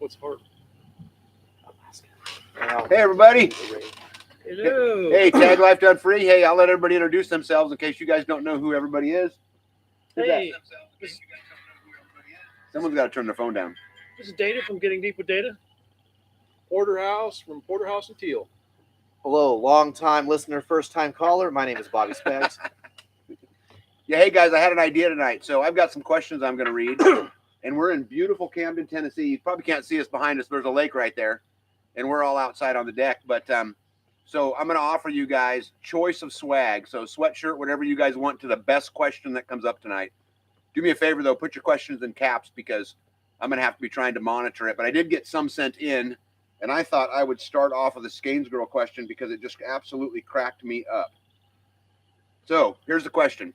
What's hard? Hey, everybody. Hello. Hey, Tag Life Done Free. Hey, I'll let everybody introduce themselves in case you guys don't know who everybody is. Who's Hey, that? Someone's got to turn their phone down. this is Data from Getting Deep with Data. Porterhouse from Porterhouse and Teal. Hello, long-time listener, first-time caller. My name is Bobby Spags. Yeah, hey, guys, I had an idea tonight. So I've got some questions I'm going to read. And we're in beautiful Camden, Tennessee. You probably can't see us behind us. There's a lake right there. And we're all outside on the deck. But so I'm going to offer you guys choice of swag. So sweatshirt, whatever you guys want, to the best question that comes up tonight. Do me a favor, though. Put your questions in caps because I'm going to have to be trying to monitor it. But I did get some sent in. And I thought I would start off with a Scainsborough question because it just absolutely cracked me up. So here's the question.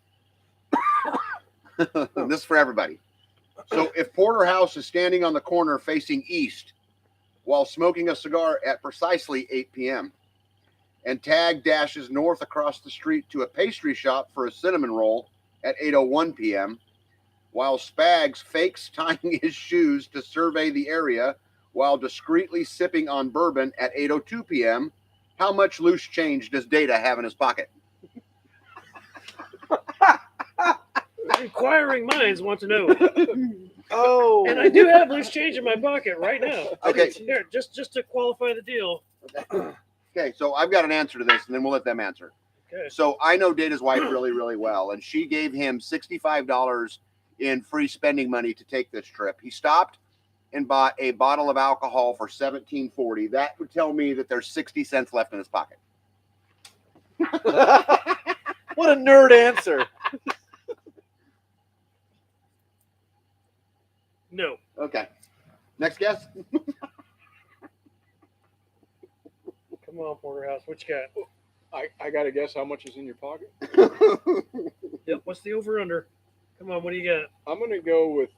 This is for everybody. So if Porterhouse is standing on the corner facing east while smoking a cigar at precisely 8 p.m. and Tag dashes north across the street to a pastry shop for a cinnamon roll at 8:01 p.m., while Spags fakes tying his shoes to survey the area while discreetly sipping on bourbon at 8:02 p.m., how much loose change does Data have in his pocket? Inquiring minds want to know. Oh, And I do have loose change in my pocket right now. Okay. Here, just to qualify the deal. Okay, so I've got an answer to this, and then we'll let them answer. Okay. So I know Data's wife really, really well, and she gave him $65 in free spending money to take this trip. He stopped and bought a bottle of alcohol for $17.40. That would tell me that there's 60 cents left in his pocket. what a nerd answer. No. Okay. Next guess? Come on, Porterhouse. What you got? I got to guess how much is in your pocket. Yep. What's the over/under? Come on. What do you got? I'm going to go with,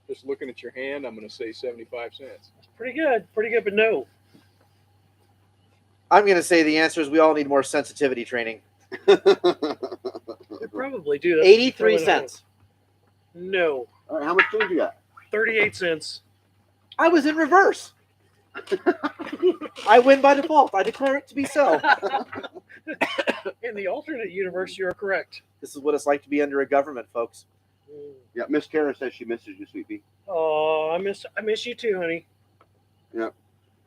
just looking at your hand, I'm going to say 75 cents. Pretty good. Pretty good, but no. I'm going to say the answer is we all need more sensitivity training. They probably do. That's 83 probably not cents. one. No. All right, how much food you got? 38 cents. I was in reverse. I win by default. I declare it to be so. In the alternate universe, you're correct. This is what it's like to be under a government, folks. Yeah, Miss Tara says she misses you, sweetie. Oh, I miss you too, honey. Yep.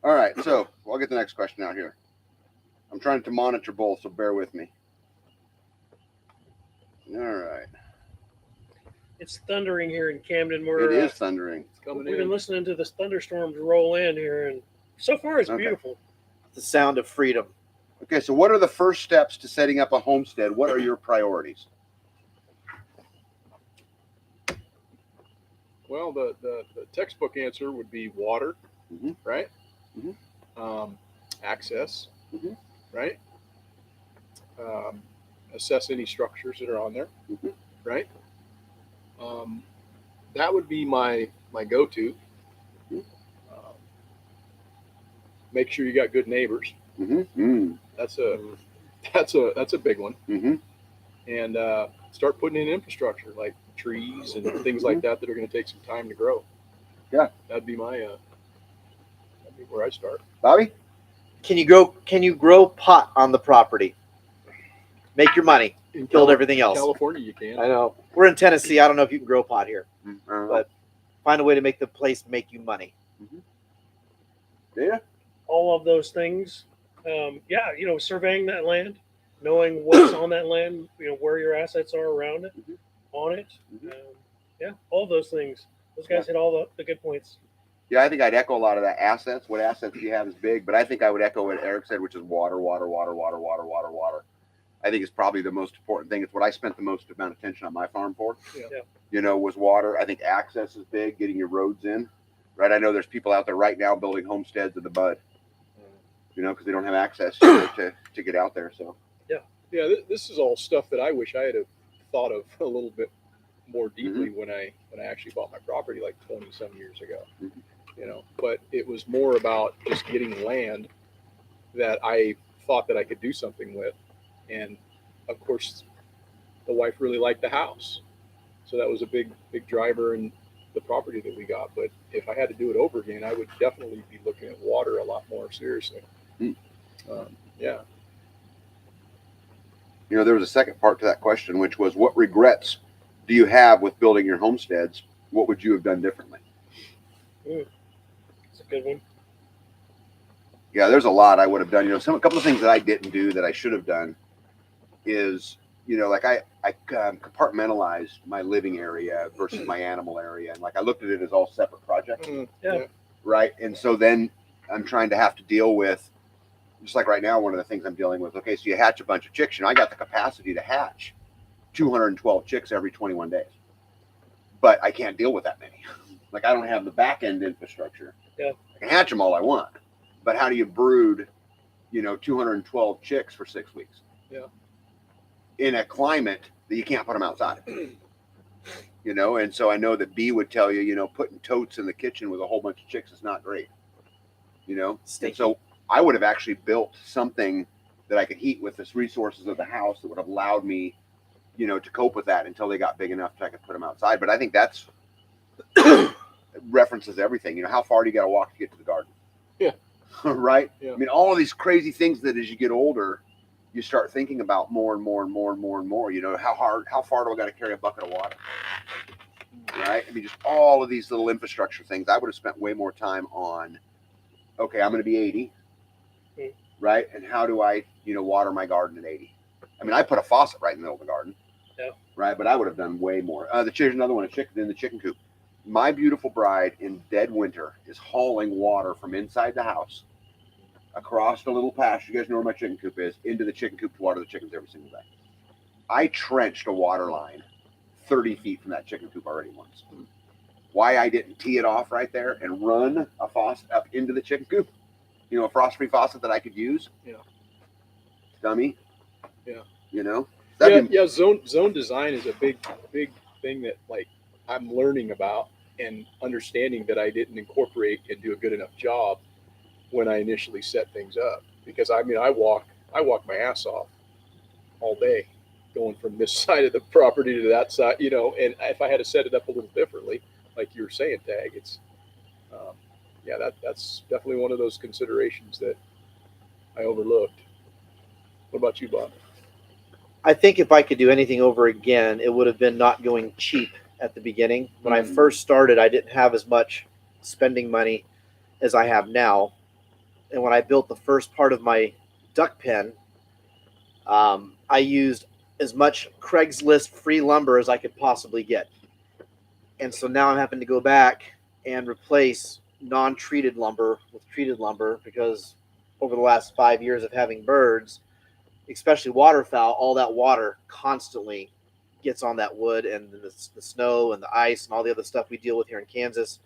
All right, so I'll get the next question out here. I'm trying to monitor both, so bear with me. All right. It's thundering here in Camden. It is thundering. It's coming We've been in. listening to the thunderstorms roll in here, and so far it's Okay. beautiful. The sound of freedom. Okay, so what are the first steps to setting up a homestead? What are your priorities? Well, the textbook answer would be water, Mhm. right? Mhm. Access, Mhm. right? Assess any structures that are on there, Mhm. right? That would be my go-to. Mhm. Make sure you got good neighbors. Mm-hmm. That's a big one. Mm-hmm. And start putting in infrastructure like trees and things like that are going to take some time to grow. Yeah. That'd be my that'd be where I start. Bobby? Can you grow pot on the property? Make your money. In Build everything else. California, you can. I know. We're in Tennessee. I don't know if you can grow pot here. But Find a way to make the place make you money. yeah. All of those things. Surveying that land, knowing what's on that land, where your assets are around it, Mhm. on it. Mhm. All those things. Those guys hit all the good points. Yeah, I think I'd echo a lot of that. Assets. What assets do you have is big, but I think I would echo what Eric said, which is water, water, water, water, water, water, water. I think it's probably the most important thing. It's what I spent the most amount of attention on my farm for. Yeah. Was water. I think access is big, getting your roads in. Right. I know there's people out there right now building homesteads in the bud. Because they don't have access to get out there. So. Yeah, this is all stuff that I wish I had have thought of a little bit more deeply when I actually bought my property like 20 some years ago. But it was more about just getting land that I thought that I could do something with, and of course, the wife really liked the house, so that was a big driver in the property that we got. But if I had to do it over again, I would definitely be looking at water a lot more seriously. Mm. Yeah. You know, there was a second part to that question, which was, what regrets do you have with building your homesteads? What would you have done differently? It's a good one. Yeah, there's a lot I would have done. You know, a couple of things that I didn't do that I should have done is, you know, like I compartmentalized my living area versus my animal area, and like I looked at it as all separate projects, Yeah. right? And so then I'm trying to have to deal with, just like right now, one of the things I'm dealing with. Okay, so you hatch a bunch of chicks. You know, I got the capacity to hatch 212 chicks every 21 days, but I can't deal with that many. Like I don't have the back end infrastructure. Yeah. I can hatch them all I want, but how do you brood, you know, 212 chicks for 6 weeks? Yeah. In a climate that you can't put them outside. You know, and so I know that B would tell you, you know, putting totes in the kitchen with a whole bunch of chicks is not great. You know, and so I would have actually built something that I could heat with the resources of the house that would have allowed me, you know, to cope with that until they got big enough that I could put them outside. But I think that's references everything. You know, how far do you got to walk to get to the garden? Yeah. Right. Yeah. I mean, all of these crazy things that as you get older, you start thinking about more and more and more and more and more. You know, how far do I got to carry a bucket of water? Right. I mean, just all of these little infrastructure things. I would have spent way more time on, okay, I'm going to be 80. Right. And how do I, you know, water my garden at 80? I mean, I put a faucet right in the middle of the garden. Yeah. Right. But I would have done way more. There's another one, a chicken in the chicken coop. My beautiful bride in dead winter is hauling water from inside the house across the little pasture. You guys know where my chicken coop is, into the chicken coop to water the chickens every single day. I trenched a water line 30 feet from that chicken coop already once. Why I didn't tee it off right there and run a faucet up into the chicken coop, you know, a frost-free faucet that I could use. Yeah. Dummy. Yeah. You know? Yeah. Zone design is a big thing that like I'm learning about and understanding that I didn't incorporate and do a good enough job when I initially set things up. Because I mean, I walk my ass off all day, going from this side of the property to that side, you know. And if I had to set it up a little differently, like you were saying, Tag, it's that's definitely one of those considerations that I overlooked. What about you, Bob? I think if I could do anything over again, it would have been not going cheap at the beginning. When I first started, I didn't have as much spending money as I have now. And when I built the first part of my duck pen, I used as much Craigslist free lumber as I could possibly get. And so now I'm having to go back and replace non-treated lumber with treated lumber because over the last 5 years of having birds, especially waterfowl, all that water constantly gets on that wood and the snow and the ice and all the other stuff we deal with here in Kansas.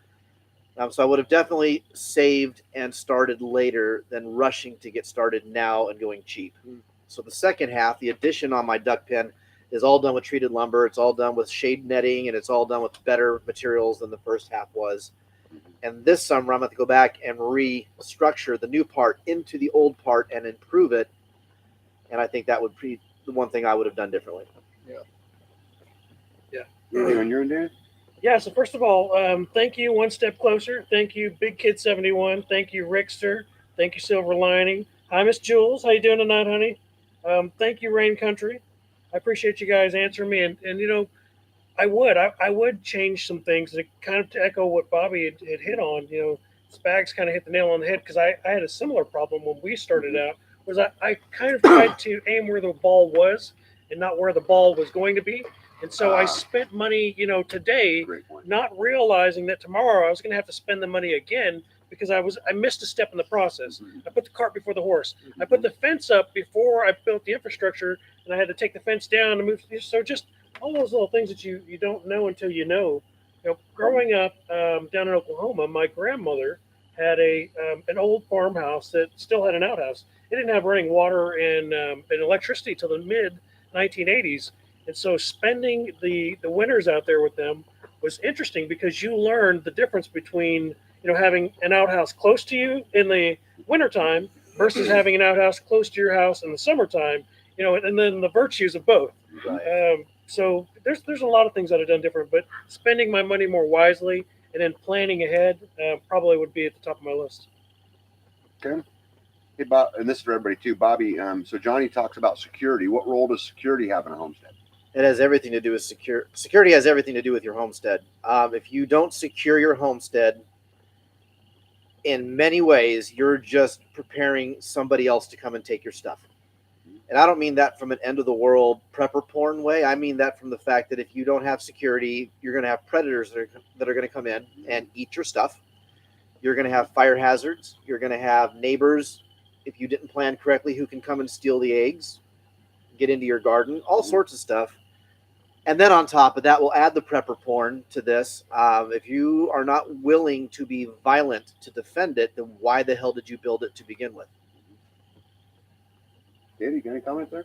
So I would have definitely saved and started later than rushing to get started now and going cheap. So the second half, the addition on my duck pen, is all done with treated lumber. It's all done with shade netting, and it's all done with better materials than the first half was. And this summer, I'm going to go back and restructure the new part into the old part and improve it. And I think that would be the one thing I would have done differently. Anything on your end, Dan? Yeah, so first of all, thank you, One Step Closer. Thank you, Big Kid 71. Thank you, Rickster. Thank you, Silver Lining. Hi, Miss Jules. How you doing tonight, honey? Thank you, Rain Country. I appreciate you guys answering me. And you know, I would change some things to kind of to echo what Bobby had hit on. You know, Spags kind of hit the nail on the head because I had a similar problem when we started out. Was I kind of tried to aim where the ball was and not where the ball was going to be. And so I spent money, you know, today, not realizing that tomorrow I was going to have to spend the money again because I missed a step in the process. I put the cart before the horse. I put the fence up before I built the infrastructure, and I had to take the fence down and move. So just all those little things that you don't know until you know. You know, growing up down in Oklahoma, my grandmother had an old farmhouse that still had an outhouse. It didn't have running water and electricity till the mid 1980s. And so spending the winters out there with them was interesting because you learned the difference between, you know, having an outhouse close to you in the wintertime versus having an outhouse close to your house in the summertime, you know, and then the virtues of both. Right. So there's a lot of things that I've done different, but spending my money more wisely and then planning ahead probably would be at the top of my list. Okay. Hey, Bob, and this is for everybody too, Bobby. So Johnny talks about security. What role does security have in a homestead? It has everything to do with security has everything to do with your homestead. If you don't secure your homestead, in many ways, you're just preparing somebody else to come and take your stuff. And I don't mean that from an end of the world prepper porn way. I mean that from the fact that if you don't have security, you're going to have predators that are going to come in and eat your stuff. You're going to have fire hazards. You're going to have neighbors, if you didn't plan correctly, who can come and steal the eggs, get into your garden, all sorts of stuff. And then on top of that, we'll add the prepper porn to this. If you are not willing to be violent to defend it, then why the hell did you build it to begin with? Danny, got any comment there?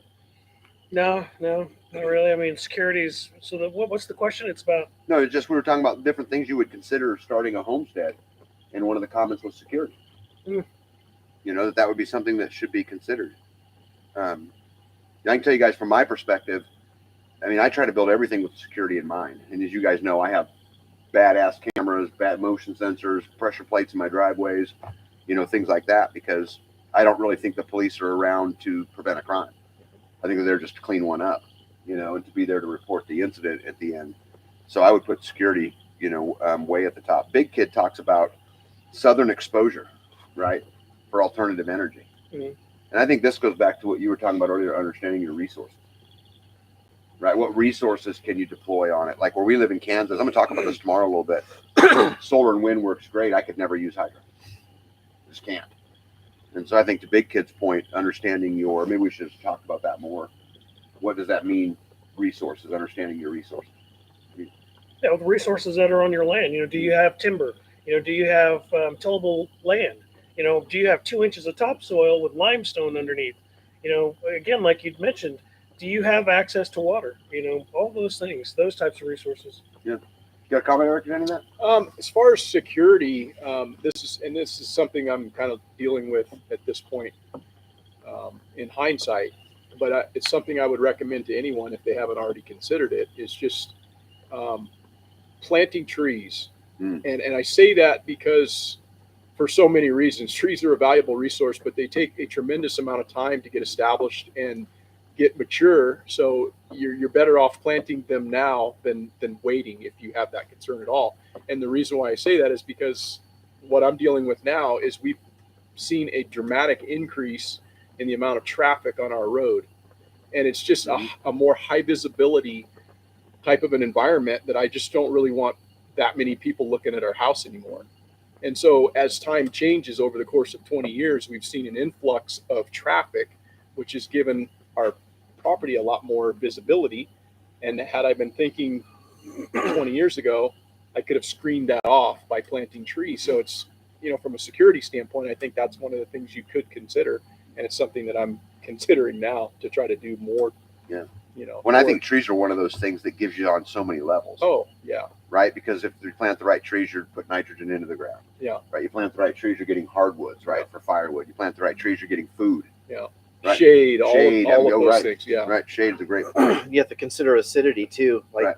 No, not really. I mean, securities. So what's the question? It's about. No, it's just we were talking about different things you would consider starting a homestead, and one of the comments was security. Mm. You know, that would be something that should be considered. I can tell you guys from my perspective, I mean, I try to build everything with security in mind. And as you guys know, I have badass cameras, bad motion sensors, pressure plates in my driveways, you know, things like that, because I don't really think the police are around to prevent a crime. I think they're there just to clean one up, you know, and to be there to report the incident at the end. So I would put security, you know, way at the top. Big Kid talks about southern exposure, right, for alternative energy. Mm-hmm. And I think this goes back to what you were talking about earlier, understanding your resources. Right, what resources can you deploy on it? Like where we live in Kansas, I'm gonna talk about this tomorrow a little bit. Solar and wind works great. I could never use hydro, just can't. And so I think to Big Kid's point, understanding your, maybe we should talk about that more. What does that mean? Resources, understanding your resources. Yeah, the resources that are on your land. You know, do you have timber? You know, do you have tillable land? You know, do you have 2 inches of topsoil with limestone underneath? You know, again, like you'd mentioned. Do you have access to water? You know, all those things, those types of resources. Yeah. You got a comment, Eric, on that? As far as security, this is something I'm kind of dealing with at this point in hindsight, but it's something I would recommend to anyone if they haven't already considered it. Is just planting trees, and I say that because for so many reasons, trees are a valuable resource, but they take a tremendous amount of time to get established and get mature. So you're better off planting them now than waiting if you have that concern at all. And the reason why I say that is because what I'm dealing with now is we've seen a dramatic increase in the amount of traffic on our road. And it's just a more high visibility type of an environment that I just don't really want that many people looking at our house anymore. And so as time changes over the course of 20 years, we've seen an influx of traffic, which has given our property a lot more visibility. And had I been thinking 20 years ago, I could have screened that off by planting trees. So it's, you know, from a security standpoint, I think that's one of the things you could consider. And it's something that I'm considering now to try to do more. Yeah. You know, when I think trees are one of those things that gives you on so many levels. Oh, yeah. Right? Because if you plant the right trees, you're putting nitrogen into the ground. Yeah. Right? You plant the right trees, you're getting hardwoods, right? For firewood. You plant the right trees, you're getting food. Yeah. Right? Shade, all of those right. things. Yeah. Right. Shade is a great point. You have to consider acidity too. Like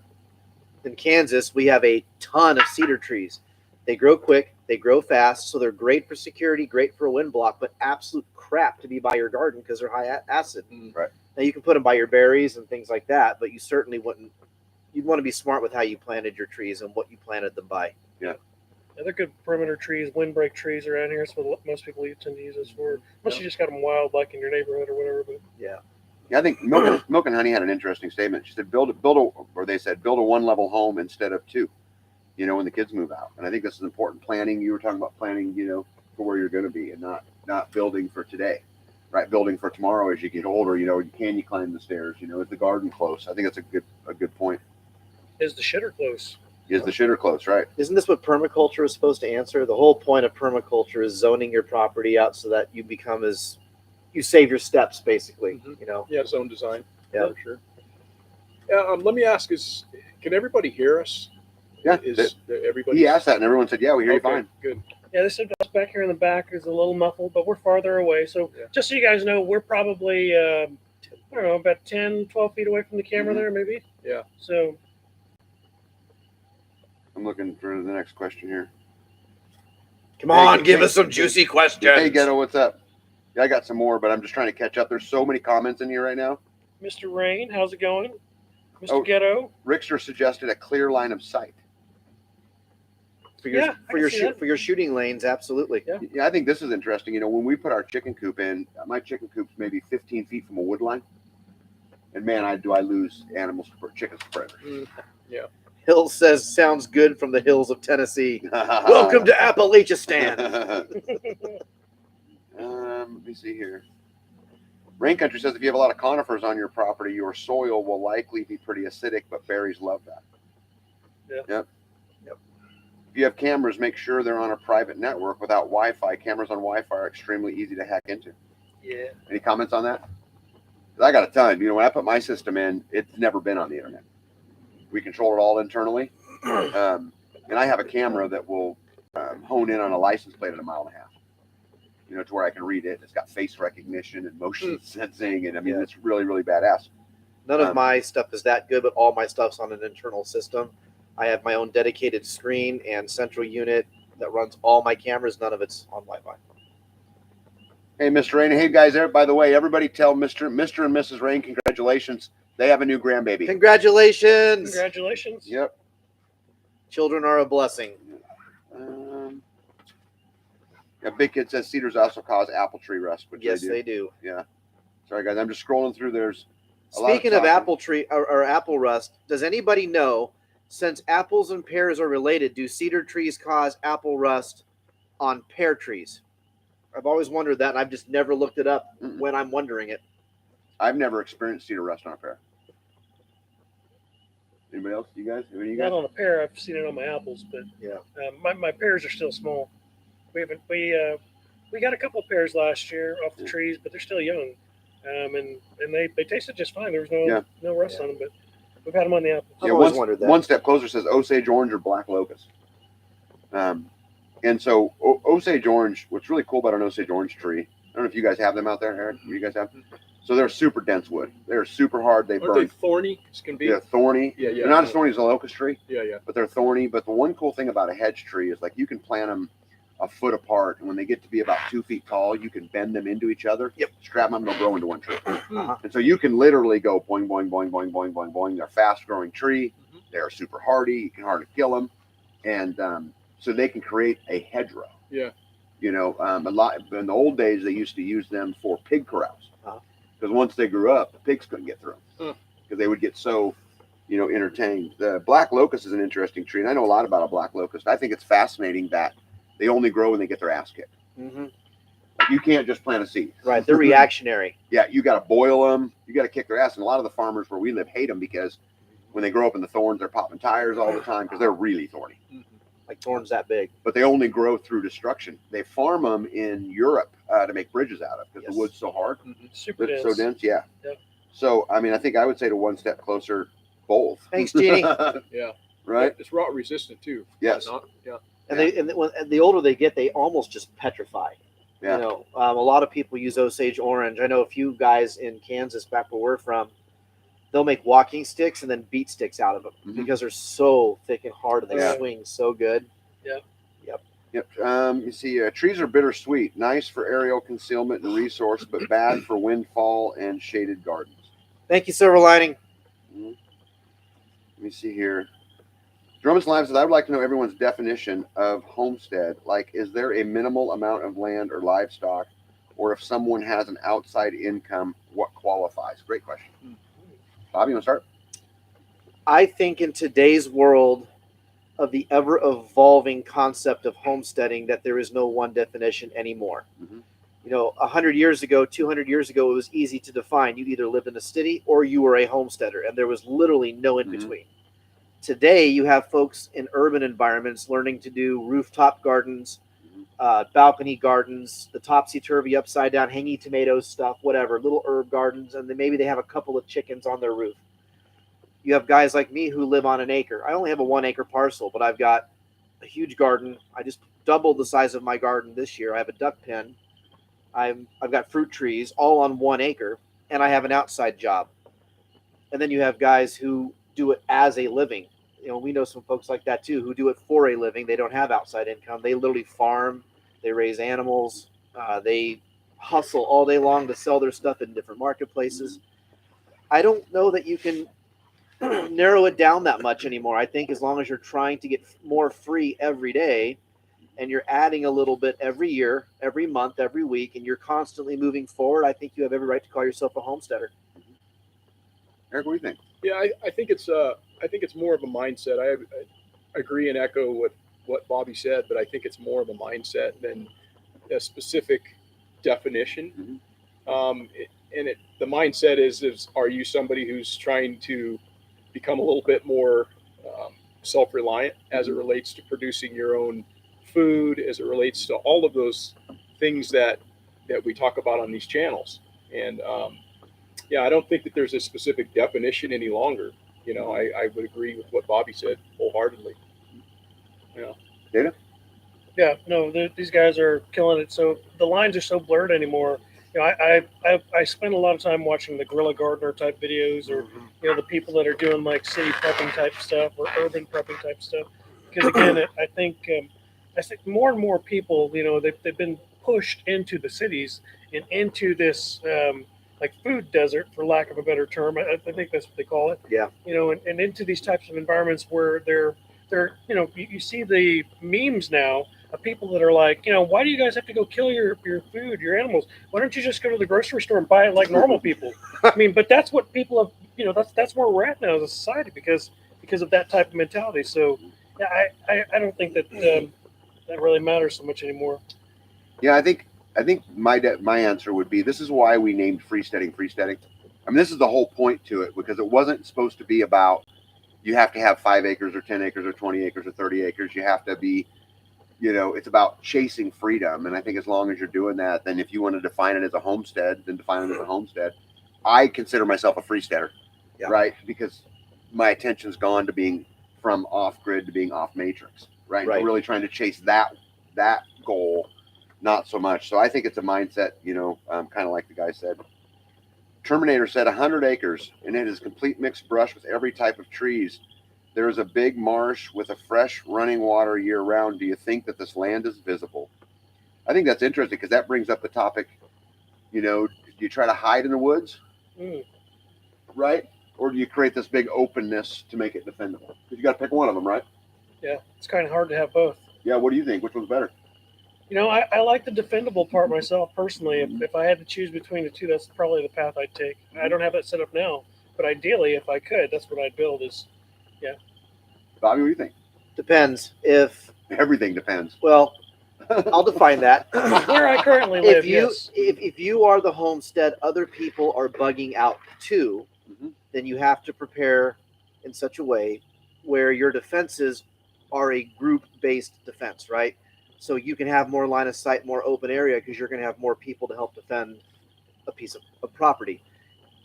in Kansas, we have a ton of cedar trees. They grow quick, they grow fast, so they're great for security, great for a wind block, but absolute crap to be by your garden because they're high acid. Right. Now you can put them by your berries and things like that, but you certainly wouldn't. You'd want to be smart with how you planted your trees and what you planted them by. Yeah. They're good perimeter trees, windbreak trees around here. That's what most people tend to use those for. Unless you just got them wild, like in your neighborhood or whatever. But yeah, I think Milk and Honey had an interesting statement. She said, build a 1-level home instead of 2. You know, when the kids move out, and I think this is important. Planning. You were talking about planning. You know, for where you're going to be, and not building for today. Right, building for tomorrow as you get older. You know, can you climb the stairs? You know, is the garden close? I think that's a good point. Is the shitter close? Is the shitter close? Right. Isn't this what permaculture is supposed to answer? The whole point of permaculture is zoning your property out so that you become you save your steps, basically. Mm-hmm. You know. Yeah, zone design. Yeah, for sure. Let me ask: can everybody hear us? Yeah. Everybody. He asked that, and everyone said, "Yeah, we hear you Okay, fine." Good. Yeah, this is back here in the back is a little muffled, but we're farther away. So just so you guys know, we're probably, I don't know, about 10, 12 feet away from the camera there, maybe. Yeah. So I'm looking for the next question here. Come on, Hey, give hey, us some hey, juicy questions. Hey, Ghetto, what's up? Yeah, I got some more, but I'm just trying to catch up. There's so many comments in here right now. Mr. Rain, how's it going? Mr. Oh. Ghetto. Rickster suggested a clear line of sight. For your Yeah, I can see that. for your shooting lanes, absolutely. Yeah. Yeah, I think this is interesting. You know, when we put our chicken coop in, my chicken coop's maybe 15 feet from a wood line. And man, I lose animals for chickens for predators. Hill says sounds good from the hills of Tennessee. Welcome to Appalachian. Let me see here. Rain Country says if you have a lot of conifers on your property, your soil will likely be pretty acidic, but berries love that. Yeah. Yep. If you have cameras, make sure they're on a private network without Wi-Fi. Cameras on Wi-Fi are extremely easy to hack into. Yeah. Any comments on that? 'Cause I got a ton. You know, when I put my system in, it's never been on the internet. We control it all internally. And I have a camera that will hone in on a license plate at 1.5 miles. You know, to where I can read it. It's got face recognition and motion sensing, and I mean, it's really, really badass. None of my stuff is that good, but all my stuff's on an internal system. I have my own dedicated screen and central unit that runs all my cameras. None of it's on Wi-Fi. Hey, Mr. Rain. Hey, guys. By the way, everybody tell Mr. and Mrs. Rain congratulations. They have a new grandbaby. Congratulations! Congratulations. Yep. Children are a blessing. Yeah, Big Kid says cedars also cause apple tree rust, which Yes, they do. they do. Yeah. Sorry, guys. I'm just scrolling through. There's a lot Speaking of talking. apple tree or apple rust, does anybody know, since apples and pears are related, do cedar trees cause apple rust on pear trees? I've always wondered that, and I've just never looked it up when I'm wondering it. I've never experienced cedar rust on a pear. Anybody else? You guys? Any of you guys? Not on a pear. I've seen it on my apples, but Yeah. my pears are still small. We got a couple of pears last year off the trees, but they're still young, and they tasted just fine. There was no rust on them, but we've had them on the apples. I've always wondered that. One Step Closer says Osage Orange or Black Locust. And so Osage Orange, what's really cool about an Osage Orange tree, I don't know if you guys have them out there, Eric. You guys have them? So they're super dense wood. They're super hard. They Aren't burn. they thorny as can be? Yeah, thorny. Yeah, yeah. They're not as thorny as a locust tree, Yeah. but they're thorny. But the one cool thing about a hedge tree is like you can plant them a foot apart, and when they get to be about 2 feet tall, you can bend them into each other. Yep. Strap them, and they'll grow into one tree. Uh-huh. And so you can literally go boing, boing, boing, boing, boing, boing, boing. They're a fast-growing tree. Mhm. They're super hardy. You can hardly kill them, and so they can create a hedgerow. Yeah. You know, a lot in the old days they used to use them for pig corrals, Uh-huh. because once they grew up, the pigs couldn't get through them because they would get so, you know, entertained. The black locust is an interesting tree, and I know a lot about a black locust. I think it's fascinating that they only grow when they get their ass kicked. Mm-hmm. Like, you can't just plant a seed. Right, they're reactionary. Yeah, you got to boil them. You got to kick their ass. And a lot of the farmers where we live hate them because when they grow up in the thorns, they're popping tires all the time because they're really thorny. Like thorns that big. But they only grow through destruction. They farm them in Europe to make bridges out of because Yes. the wood's so hard. Super dense. So dense, yeah. Yep. So, I mean, I think I would say to One Step Closer, both. Thanks, Jeannie. Yeah. Right? It's rot resistant too. Yes. Yeah. And the older they get, they almost just petrify. Yeah. You know, a lot of people use Osage Orange. I know a few guys in Kansas, back where we're from, they'll make walking sticks and then beat sticks out of them because they're so thick and hard and they Yeah. swing so good. Yep. You see, trees are bittersweet, nice for aerial concealment and resource, but bad for windfall and shaded gardens. Thank you, Silver Lining. Let me see here. Drummond's Live says, I would like to know everyone's definition of homestead. Like, is there a minimal amount of land or livestock? Or if someone has an outside income, what qualifies? Great question. Bob, you want to start? I think in today's world of the ever-evolving concept of homesteading that there is no one definition anymore. Mhm. You know, 100 years ago, 200 years ago, it was easy to define. You either lived in a city or you were a homesteader, and there was literally no in-between. Today, you have folks in urban environments learning to do rooftop gardens, balcony gardens, the topsy-turvy, upside-down, hanging tomatoes stuff, whatever, little herb gardens, and then maybe they have a couple of chickens on their roof. You have guys like me who live on an acre. I only have a 1 acre parcel, but I've got a huge garden. I just doubled the size of my garden this year. I have a duck pen. I've got fruit trees all on 1 acre, and I have an outside job. And then you have guys who do it as a living. we know some folks like that too who do it for a living. They don't have outside income. They literally farm, they raise animals, they hustle all day long to sell their stuff in different marketplaces. I don't know that you can narrow it down that much anymore. I think as long as you're trying to get more free every day and you're adding a little bit every year, every month, every week, and you're constantly moving forward, I think you have every right to call yourself a homesteader. Eric, what do you think? Yeah, I think it's more of a mindset. I agree and echo what Bobby said, but I think it's more of a mindset than a specific definition. The mindset is are you somebody who's trying to become a little bit more self-reliant as it relates to producing your own food, as it relates to all of those things that we talk about on these channels. And yeah, I don't think that there's a specific definition any longer. I would agree with what Bobby said wholeheartedly. Data? Yeah, no, these guys are killing it. So the lines are so blurred anymore. I spend a lot of time watching the guerrilla gardener type videos, or the people that are doing like city prepping type stuff or urban prepping type stuff. Because again, I think more and more people, they've been pushed into the cities and into this like food desert, for lack of a better term. I think that's what they call it. Yeah. And into these types of environments where they're you see the memes now of people that are like, why do you guys have to go kill your food, your animals? Why don't you just go to the grocery store and buy it like normal people? I mean, but that's what people have, that's where we're at now as a society because of that type of mentality. So yeah, I don't think that that really matters so much anymore. Yeah, I think my answer would be, this is why we named freesteading. I mean, this is the whole point to it, because it wasn't supposed to be about you have to have 5 acres or 10 acres or 20 acres or 30 acres. You have to be, it's about chasing freedom. And I think as long as you're doing that, then if you want to define it as a homestead, then define it as a homestead. I consider myself a freesteader, right? Because my attention's gone to being from off grid to being off matrix, right? I'm really trying to chase that goal, not so much. So I think it's a mindset, kind of like the guy said. Terminator said 100 acres, and it is complete mixed brush with every type of trees. There is a big marsh with a fresh running water year round. Do you think that this land is visible? I think that's interesting because that brings up the topic, do you try to hide in the woods, right? Or do you create this big openness to make it defendable? Because you got to pick one of them, right? Yeah, it's kind of hard to have both. Yeah, what do you think? Which one's better? I like the defendable part myself personally. If I had to choose between the two, that's probably the path I'd take. I don't have that set up now, but ideally, if I could, that's what I'd build. Bobby, what do you think? Depends. If everything depends. Well, I'll define that. Where I currently live, if you are the homestead, other people are bugging out too, then you have to prepare in such a way where your defenses are a group-based defense, right? So you can have more line of sight, more open area, because you're going to have more people to help defend a piece of property.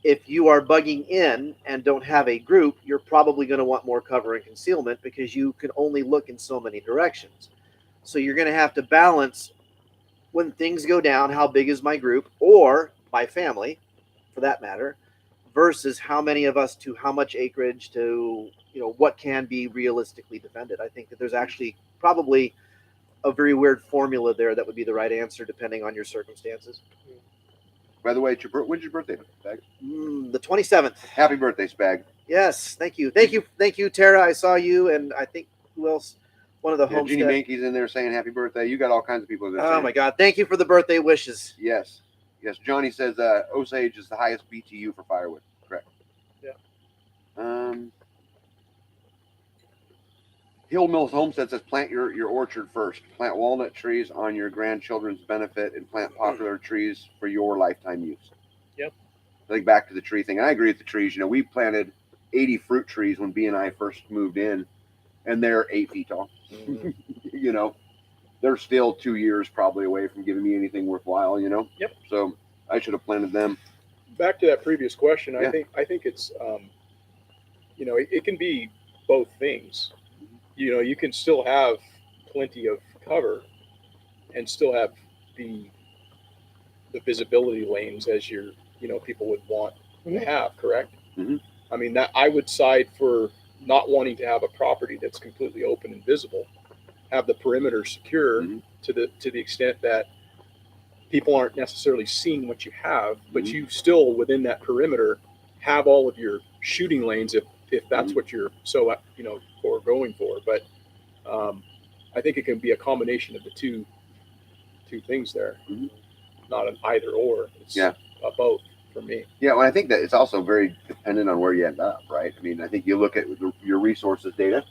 If you are bugging in and don't have a group, you're probably going to want more cover and concealment because you can only look in so many directions. So you're going to have to balance, when things go down, how big is my group or my family, for that matter, versus how many of us to how much acreage to, what can be realistically defended. I think that there's actually probably a very weird formula there that would be the right answer depending on your circumstances. By the way, when's your birthday, Spag? The 27th. Happy birthday, Spag. Yes, thank you, Tara. I saw you, and I think who else? One of the homestead. Jeannie Mankey's in there saying happy birthday. You got all kinds of people in there. Oh my God! Thank you for the birthday wishes. Yes. Johnny says Osage is the highest BTU for firewood. Correct. Yeah. Hill Mills Homestead says plant your orchard first. Plant walnut trees on your grandchildren's benefit and plant popular trees for your lifetime use. Yep. I think back to the tree thing. I agree with the trees. We planted 80 fruit trees when B and I first moved in, and they're 8 feet tall. They're still 2 years probably away from giving me anything worthwhile. Yep. So I should have planted them. Back to that previous question, Yeah. I think it's it can be both things. You can still have plenty of cover and still have the visibility lanes as your people would want to have, correct? Mhm. I mean, that I would side for not wanting to have a property that's completely open and visible, have the perimeter secure Mhm. to the extent that people aren't necessarily seeing what you have, but Mhm. you still within that perimeter have all of your shooting lanes if that's Mhm. what you're so for going for. But I think it can be a combination of the two things there, Mhm. not an either or. It's Yeah. a both for me. Yeah, well, I think that it's also very dependent on where you end up, right? I mean, I think you look at your resources data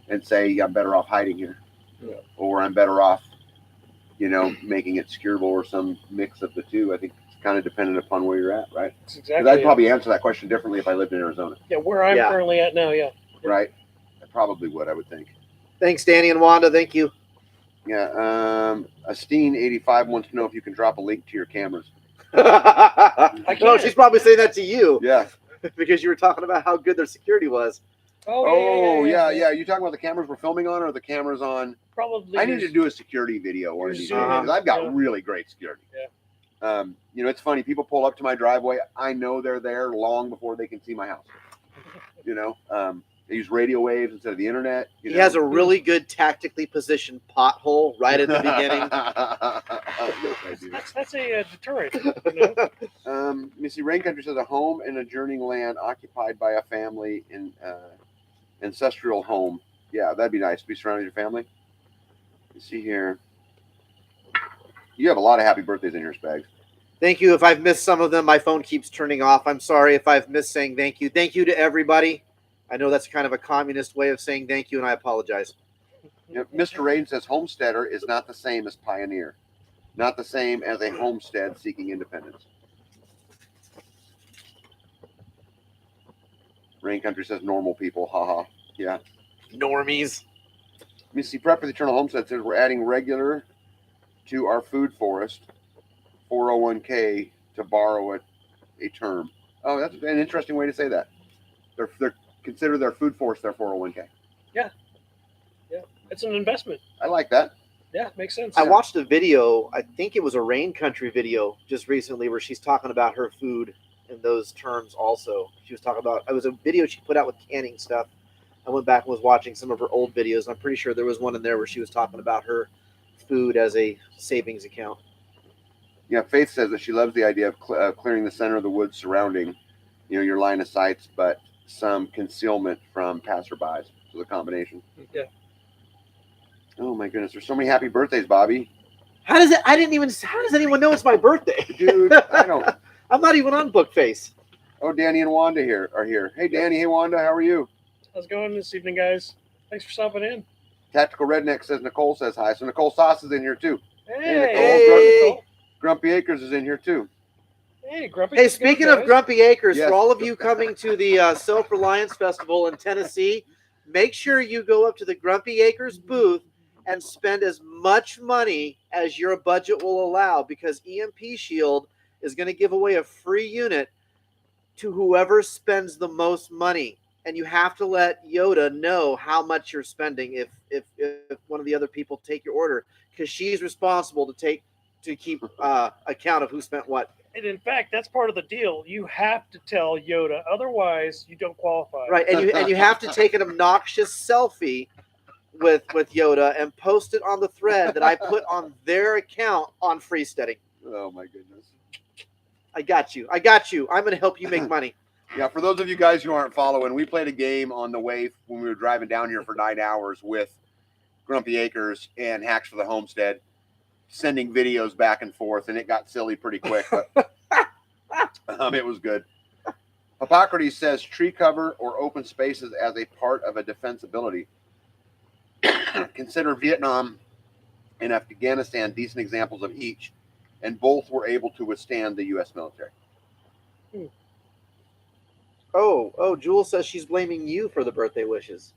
and say, I'm better off hiding here, Yeah. or I'm better off, making it secureable or some mix of the two. I think it's kind of dependent upon where you're at, right? That's Because exactly I'd it. probably answer that question differently if I lived in Arizona, Yeah, where I'm Yeah. currently at now. Yeah. right? I probably would, I would think. Thanks, Danny and Wanda. Thank you. Yeah. Asteen85 wants to know if you can drop a link to your cameras. No, can. she's probably saying that to you Yeah. because you were talking about how good their security was. Oh, yeah. You talking about the cameras we're filming on or the cameras on? Probably. I need to do a security video one of these days Zoom because in, I've got yeah. really great security. Yeah. It's funny. People pull up to my driveway. I know they're there long before they can see my house. They use radio waves instead of the internet. He has a really good tactically positioned pothole right at the beginning. Yes, I do. That's a deterrent. You know? Let me see. Rain Country says a home and adjoining land occupied by a family in ancestral home. Yeah, that'd be nice to be surrounded with your family. You see here. You have a lot of happy birthdays in here, Spags. Thank you. If I've missed some of them, my phone keeps turning off. I'm sorry if I've missed saying thank you. Thank you to everybody. I know that's kind of a communist way of saying thank you, and I apologize. Mr. Rain says homesteader is not the same as pioneer, not the same as a homestead seeking independence. Rain Country says normal people, haha. Yeah. Normies. Let me see. Prep for the Eternal Homestead says we're adding regular to our food forest 401k to borrow a term. Oh, that's an interesting way to say that. They're consider their food forest their 401k. Yeah. It's an investment. I like that. Yeah, makes sense. I watched a video, I think it was a Rain Country video just recently where she's talking about her food in those terms also. She was talking about, it was a video she put out with canning stuff. I went back and was watching some of her old videos. I'm pretty sure there was one in there where she was talking about her food as a savings account. Yeah, Faith says that she loves the idea of clearing the center of the woods surrounding, your line of sights, but some concealment from passerbys. So the combination. Yeah. Oh my goodness, there's so many happy birthdays, Bobby. How does anyone know it's my birthday? Dude, I don't. I'm not even on Bookface. Oh, Danny and Wanda are here. Hey, Danny. Hey, Wanda. How are you? How's it going this evening, guys? Thanks for stopping in. Tactical Redneck says Nicole says hi. So Nicole Sauce is in here too. Hey. Grumpy Acres is in here too. Hey, Grumpy. Hey, speaking of Grumpy Acres, Yes. for all of you coming to the Self-Reliance Festival in Tennessee, make sure you go up to the Grumpy Acres booth and spend as much money as your budget will allow, because EMP Shield is going to give away a free unit to whoever spends the most money. And you have to let Yoda know how much you're spending if one of the other people take your order, because she's responsible to keep account of who spent what. And in fact, that's part of the deal. You have to tell Yoda, otherwise you don't qualify. Right, and you have to take an obnoxious selfie with Yoda and post it on the thread that I put on their account on Freesteading. Oh my goodness. I got you. I'm going to help you make money. Yeah, for those of you guys who aren't following, we played a game on the way when we were driving down here for 9 hours with Grumpy Acres and Hacks for the Homestead, sending videos back and forth, and it got silly pretty quick, but it was good. Hippocrates says tree cover or open spaces as a part of a defensibility. Consider Vietnam and Afghanistan decent examples of each, and both were able to withstand the U.S. military. Oh, Jules says she's blaming you for the birthday wishes.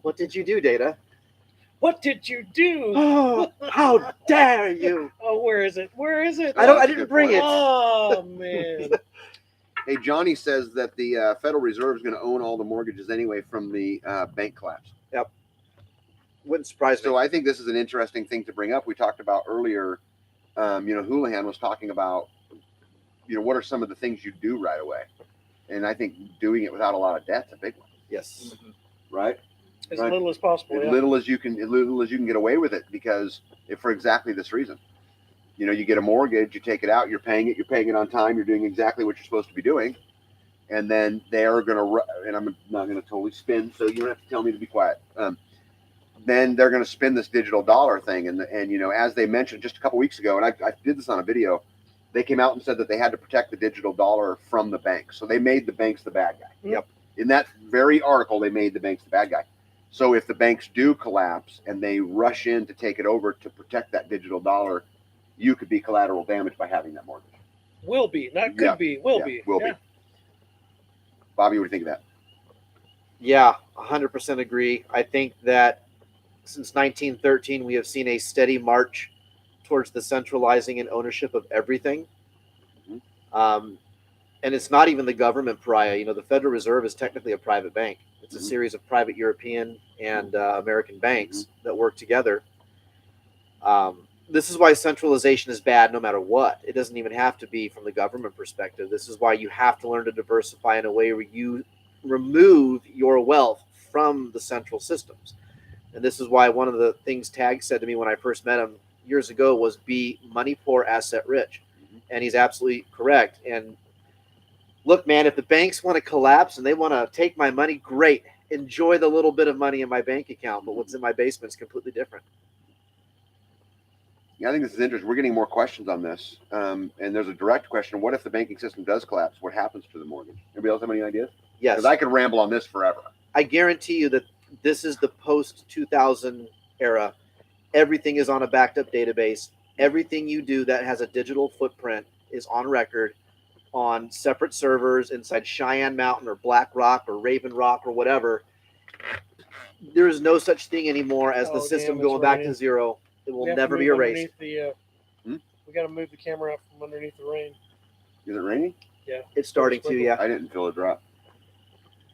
What did you do, Data? What did you do? Oh, how dare you! Oh, where is it? I didn't bring it. Oh, man. Hey, Johnny says that the Federal Reserve is going to own all the mortgages anyway from the bank collapse. Yep. Wouldn't surprise me. So I think this is an interesting thing to bring up. We talked about earlier, Houlihan was talking about, what are some of the things you do right away? And I think doing it without a lot of debt's a big one. Yes. right? As Right. little as possible. As Yeah. little as you can get away with it, because for exactly this reason. You get a mortgage, you take it out, you're paying it on time, you're doing exactly what you're supposed to be doing, and then they are going to, and I'm not going to totally spin, so you don't have to tell me to be quiet. Then they're going to spin this digital dollar thing, and as they mentioned just a couple weeks ago, and I did this on a video, they came out and said that they had to protect the digital dollar from the banks, so they made the banks the bad guy. Yep. In that very article, they made the banks the bad guy. So if the banks do collapse and they rush in to take it over to protect that digital dollar, you could be collateral damage by having that mortgage. Will be, not could be, will be. Will be. Bobby, what do you think of that? Yeah, 100% agree. I think that since 1913, we have seen a steady march towards the centralizing and ownership of everything. And it's not even the government pariah. The Federal Reserve is technically a private bank. It's a series of private European and American banks that work together. This is why centralization is bad no matter what. It doesn't even have to be from the government perspective. This is why you have to learn to diversify in a way where you remove your wealth from the central systems. And this is why one of the things Tag said to me when I first met him years ago was be money poor, asset rich. And he's absolutely correct. And look, man, if the banks want to collapse and they want to take my money, great. Enjoy the little bit of money in my bank account. But what's in my basement is completely different. Yeah, I think this is interesting. We're getting more questions on this. And there's a direct question. What if the banking system does collapse? What happens to the mortgage? Anybody else have any ideas? Yes. Because I could ramble on this forever. I guarantee you that this is the post-2000 era. Everything is on a backed up database. Everything you do that has a digital footprint is on record on separate servers inside Cheyenne Mountain or Black Rock or Raven Rock or whatever. There is no such thing anymore as the system going back to zero. It will never be erased. We got to move the camera out from underneath the rain. Is it raining? Yeah. It's starting to, yeah. I didn't feel a drop.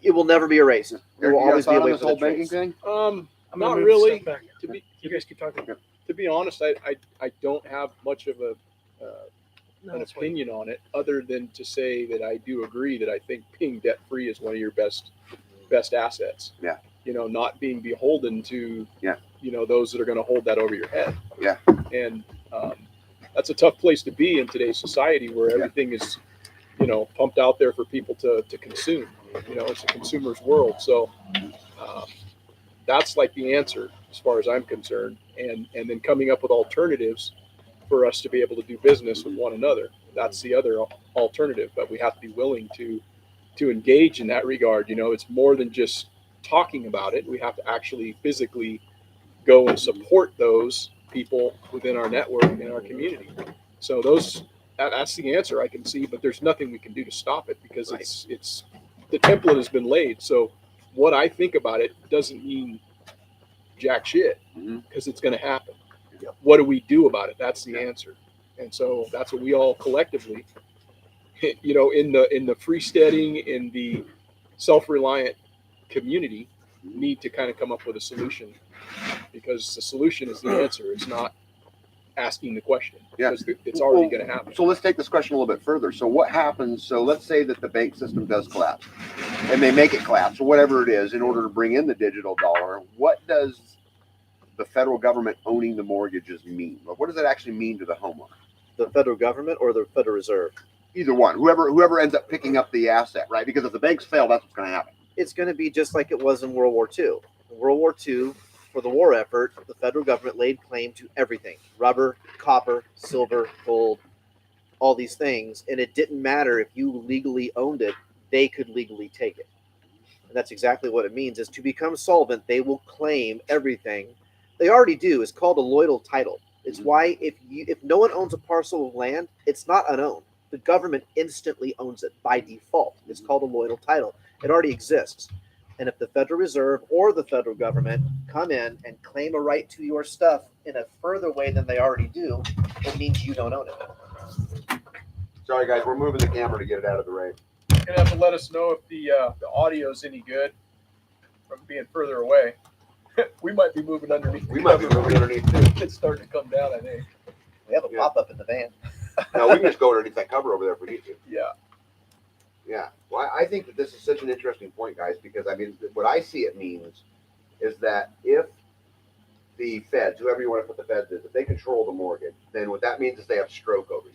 It will never be erased. It Eric, will you always got a be thought on away this from whole the banking trace. thing? I'm gonna Not move really. stuff back. You guys keep talking. To be honest, I don't have much of an That's fine. opinion on it, other than to say that I do agree that I think being debt free is one of your best assets. Yeah. Not being beholden to Yeah. those that are going to hold that over your head. Yeah. And that's a tough place to be in today's society where everything is pumped out there for people to consume. It's a consumer's world. So that's like the answer as far as I'm concerned. And then coming up with alternatives for us to be able to do business with one another. That's the other alternative, but we have to be willing to engage in that regard. It's more than just talking about it. We have to actually physically go and support those people within our network and our community. So that's the answer I can see, but there's nothing we can do to stop it because it's the template has been laid. So what I think about it doesn't mean jack shit because it's going to happen. Yep. What do we do about it? That's the answer. And so that's what we all collectively, in the freesteading, in the self-reliant community, need to kind of come up with a solution, because the solution is the answer. It's not asking the question. Yeah. Because it's already going to happen. So let's take this question a little bit further. So what happens? So let's say that the bank system does collapse and they make it collapse or whatever it is in order to bring in the digital dollar. What does the federal government owning the mortgages mean? What does that actually mean to the homeowner? The federal government or the Federal Reserve? Either one, whoever ends up picking up the asset, right? Because if the banks fail, that's what's going to happen. It's going to be just like it was in World War II. In World War II, for the war effort, the federal government laid claim to everything: rubber, copper, silver, gold, all these things. And it didn't matter if you legally owned it, they could legally take it. And that's exactly what it means, is to become solvent, they will claim everything. They already do. It's called a loyal title. It's why if no one owns a parcel of land, it's not unowned. The government instantly owns it by default. It's called a loyal title. It already exists. And if the Federal Reserve or the federal government come in and claim a right to your stuff in a further way than they already do, it means you don't own it. Sorry, guys, we're moving the camera to get it out of the rain. You're going to have to let us know if the audio is any good from being further away. We might be moving underneath. We might be moving underneath too. It's starting to come down, I think. We have a pop-up in the van. No, we can just go underneath that cover over there if we need to. Yeah. Yeah. Well, I think that this is such an interesting point, guys, because I mean, what I see it means is that if the feds, whoever you want to put the feds is, if they control the mortgage, then what that means is they have stroke over you.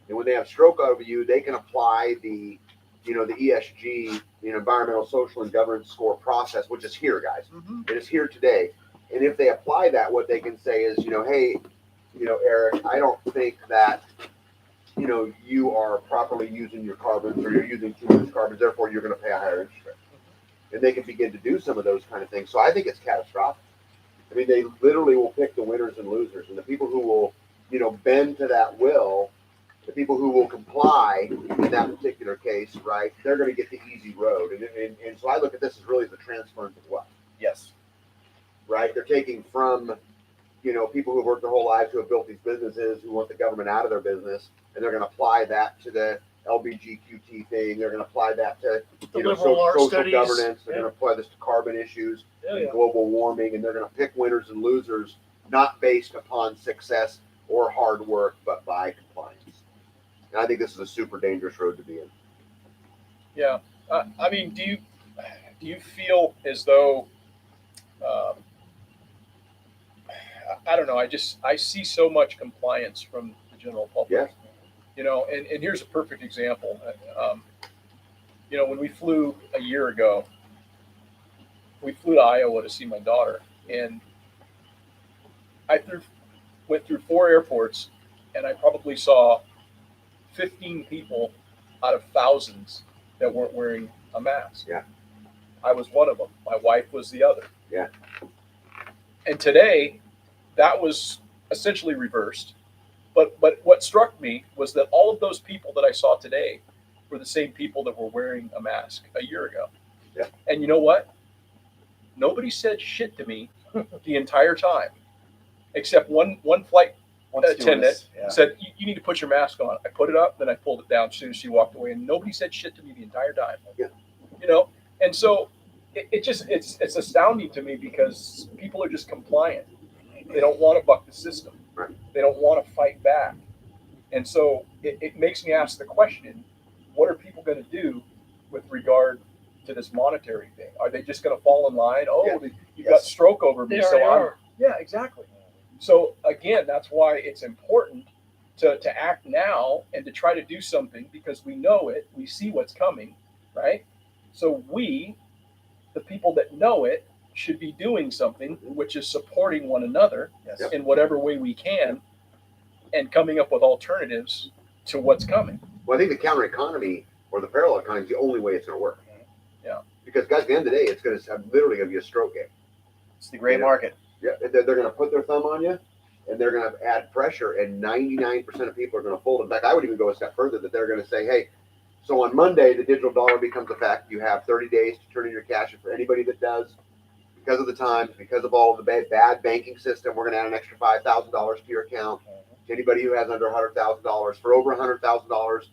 And when they have stroke over you, they can apply the, the ESG, environmental, social, and governance score process, which is here, guys. It is here today. And if they apply that, what they can say is, hey, Eric, I don't think that, you are properly using your carbons, or you're using too much carbons, therefore you're going to pay a higher interest rate. And they can begin to do some of those kind of things. So I think it's catastrophic. I mean, they literally will pick the winners and losers, and the people who will, bend to that will, the people who will comply in that particular case, right? They're going to get the easy road, and so I look at this as really the transference of wealth. Yes. Right? They're taking from, people who've worked their whole lives, who have built these businesses, who want the government out of their business, and they're going to apply that to the LBGQT thing. They're going to apply that to social governance. They're going to apply this to carbon issues and global warming, and they're going to pick winners and losers, not based upon success or hard work, but by compliance. And I think this is a super dangerous road to be in. Yeah. I mean, do you feel as though, I don't know, I see so much compliance from the general public. Yeah. And here's a perfect example. When we flew a year ago, we flew to Iowa to see my daughter, and I went through 4 airports, and I probably saw 15 people out of thousands that weren't wearing a mask. Yeah. I was one of them. My wife was the other. Yeah. And today, that was essentially reversed. But what struck me was that all of those people that I saw today were the same people that were wearing a mask a year ago. Yeah. And you know what? Nobody said shit to me the entire time, except one flight attendant said, you need to put your mask on. I put it up, then I pulled it down as soon as she walked away, and nobody said shit to me the entire time. Yeah. And so it's astounding to me, because people are just compliant. They don't want to buck the system. Right. They don't want to fight back. And so it makes me ask the question, what are people going to do with regard to this monetary thing? Are they just going to fall in line? You've got stroke over me. Yeah, exactly. So again, that's why it's important to act now and to try to do something, because we know it, we see what's coming, right? So we, the people that know it, should be doing something, which is supporting one another in whatever way we can, and coming up with alternatives to what's coming. Well, I think the counter economy or the parallel economy is the only way it's going to work. Yeah. Because, guys, at the end of the day, it's going to literally going to be a stroke game. It's the gray market. Yeah, they're going to put their thumb on you, and they're going to add pressure, and 99% of people are going to fold. In fact, I would even go a step further, that they're going to say, hey, so on Monday, the digital dollar becomes a fact. You have 30 days to turn in your cash. And for anybody that does, because of the times, because of all of the bad banking system, we're going to add an extra $5,000 to your account. To anybody who has under $100,000, for over $100,000,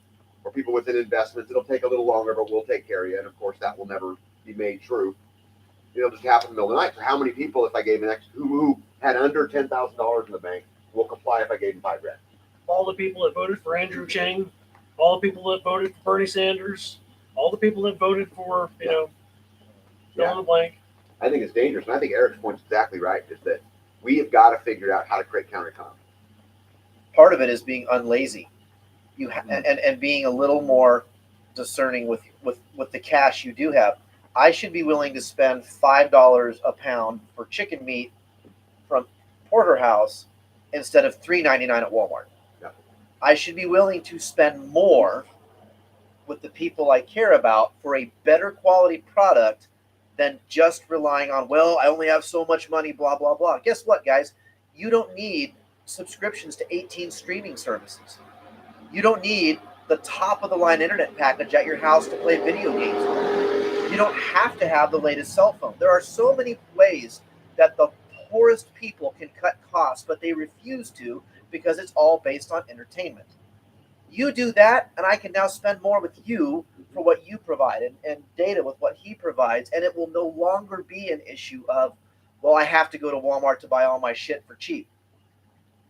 or people within investments, it'll take a little longer, but we'll take care of you. And of course, that will never be made true. It'll just happen in the middle of the night. So how many people, if I gave an extra, who had under $10,000 in the bank, will comply if I gave them $5,000? All the people that voted for Andrew Chang, all the people that voted for Bernie Sanders, all the people that voted for, fill in the blank. I think it's dangerous. And I think Eric's point's exactly right, is that we have got to figure out how to create counter economy. Part of it is being unlazy, and being a little more discerning with the cash you do have. I should be willing to spend $5 a pound for chicken meat from Porterhouse instead of $3.99 at Walmart. Yeah. I should be willing to spend more with the people I care about for a better quality product than just relying on, I only have so much money, blah, blah, blah. Guess what, guys? You don't need subscriptions to 18 streaming services. You don't need the top of the line internet package at your house to play video games with. You don't have to have the latest cell phone. There are so many ways that the poorest people can cut costs, but they refuse to, because it's all based on entertainment. You do that, and I can now spend more with you for what you provide, and data with what he provides, and it will no longer be an issue of, I have to go to Walmart to buy all my shit for cheap.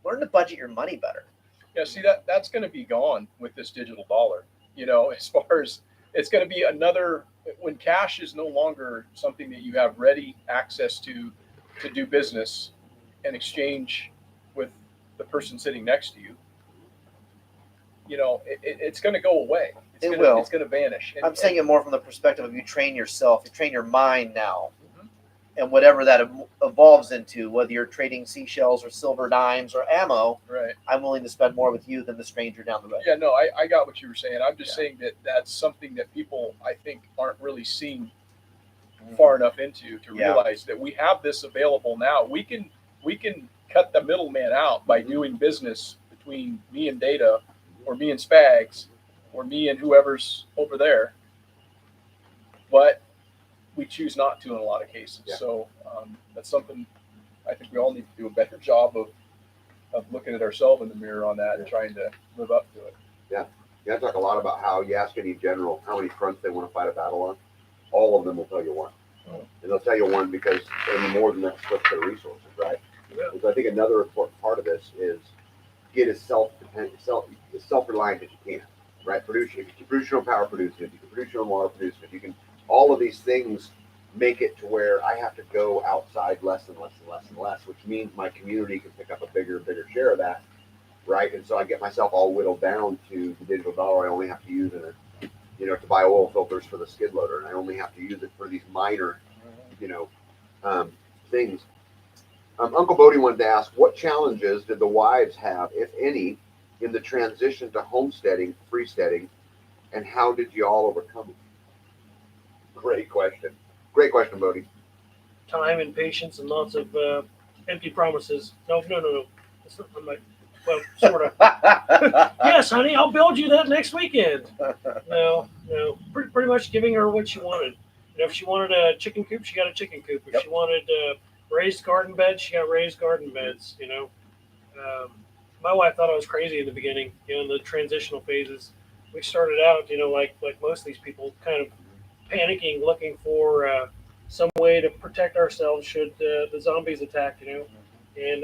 Learn to budget your money better. Yeah, see, that's going to be gone with this digital dollar. As far as it's going to be another, when cash is no longer something that you have ready access to do business and exchange with the person sitting next to you. You know, it's going to go away. It will. It's going to vanish. I'm saying it more from the perspective of you train yourself, you train your mind now, and whatever that evolves into, whether you're trading seashells or silver dimes or ammo, right. I'm willing to spend more with you than the stranger down the road. Yeah, no, I got what you were saying. I'm just saying that that's something that people, I think, aren't really seeing far enough into to realize that we have this available now. We can cut the middleman out by doing business between me and Data, or me and Spags, or me and whoever's over there. But we choose not to in a lot of cases. Yeah. So that's something I think we all need to do a better job of looking at ourselves in the mirror on that and trying to live up to it. Yeah, I talk a lot about how you ask any general how many fronts they want to fight a battle on. All of them will tell you one. And they'll tell you one because any more than that's what's their resources, right? Yeah. Because I think another important part of this is get as self-reliant as you can, right? Produce, if you can produce your own power, produce it. If you can produce your own water, produce it. If you can, all of these things make it to where I have to go outside less and less and less and less, which means my community can pick up a bigger and bigger share of that, right? And so I get myself all whittled down to the digital dollar I only have to use to buy oil filters for the skid loader, and I only have to use it for these minor, things. Uncle Bodie wanted to ask, what challenges did the wives have, if any, in the transition to homesteading, freesteading, and how did you all overcome it? Great question, Bodie. Time and patience and lots of empty promises. No. It's not, I'm like, well, sort of. Yes, honey, I'll build you that next weekend. No. Pretty much giving her what she wanted. If she wanted a chicken coop, she got a chicken coop. If she wanted raised garden beds, she got raised garden beds. My wife thought I was crazy in the beginning. In the transitional phases, we started out, like most of these people, kind of panicking, looking for some way to protect ourselves should the zombies attack. And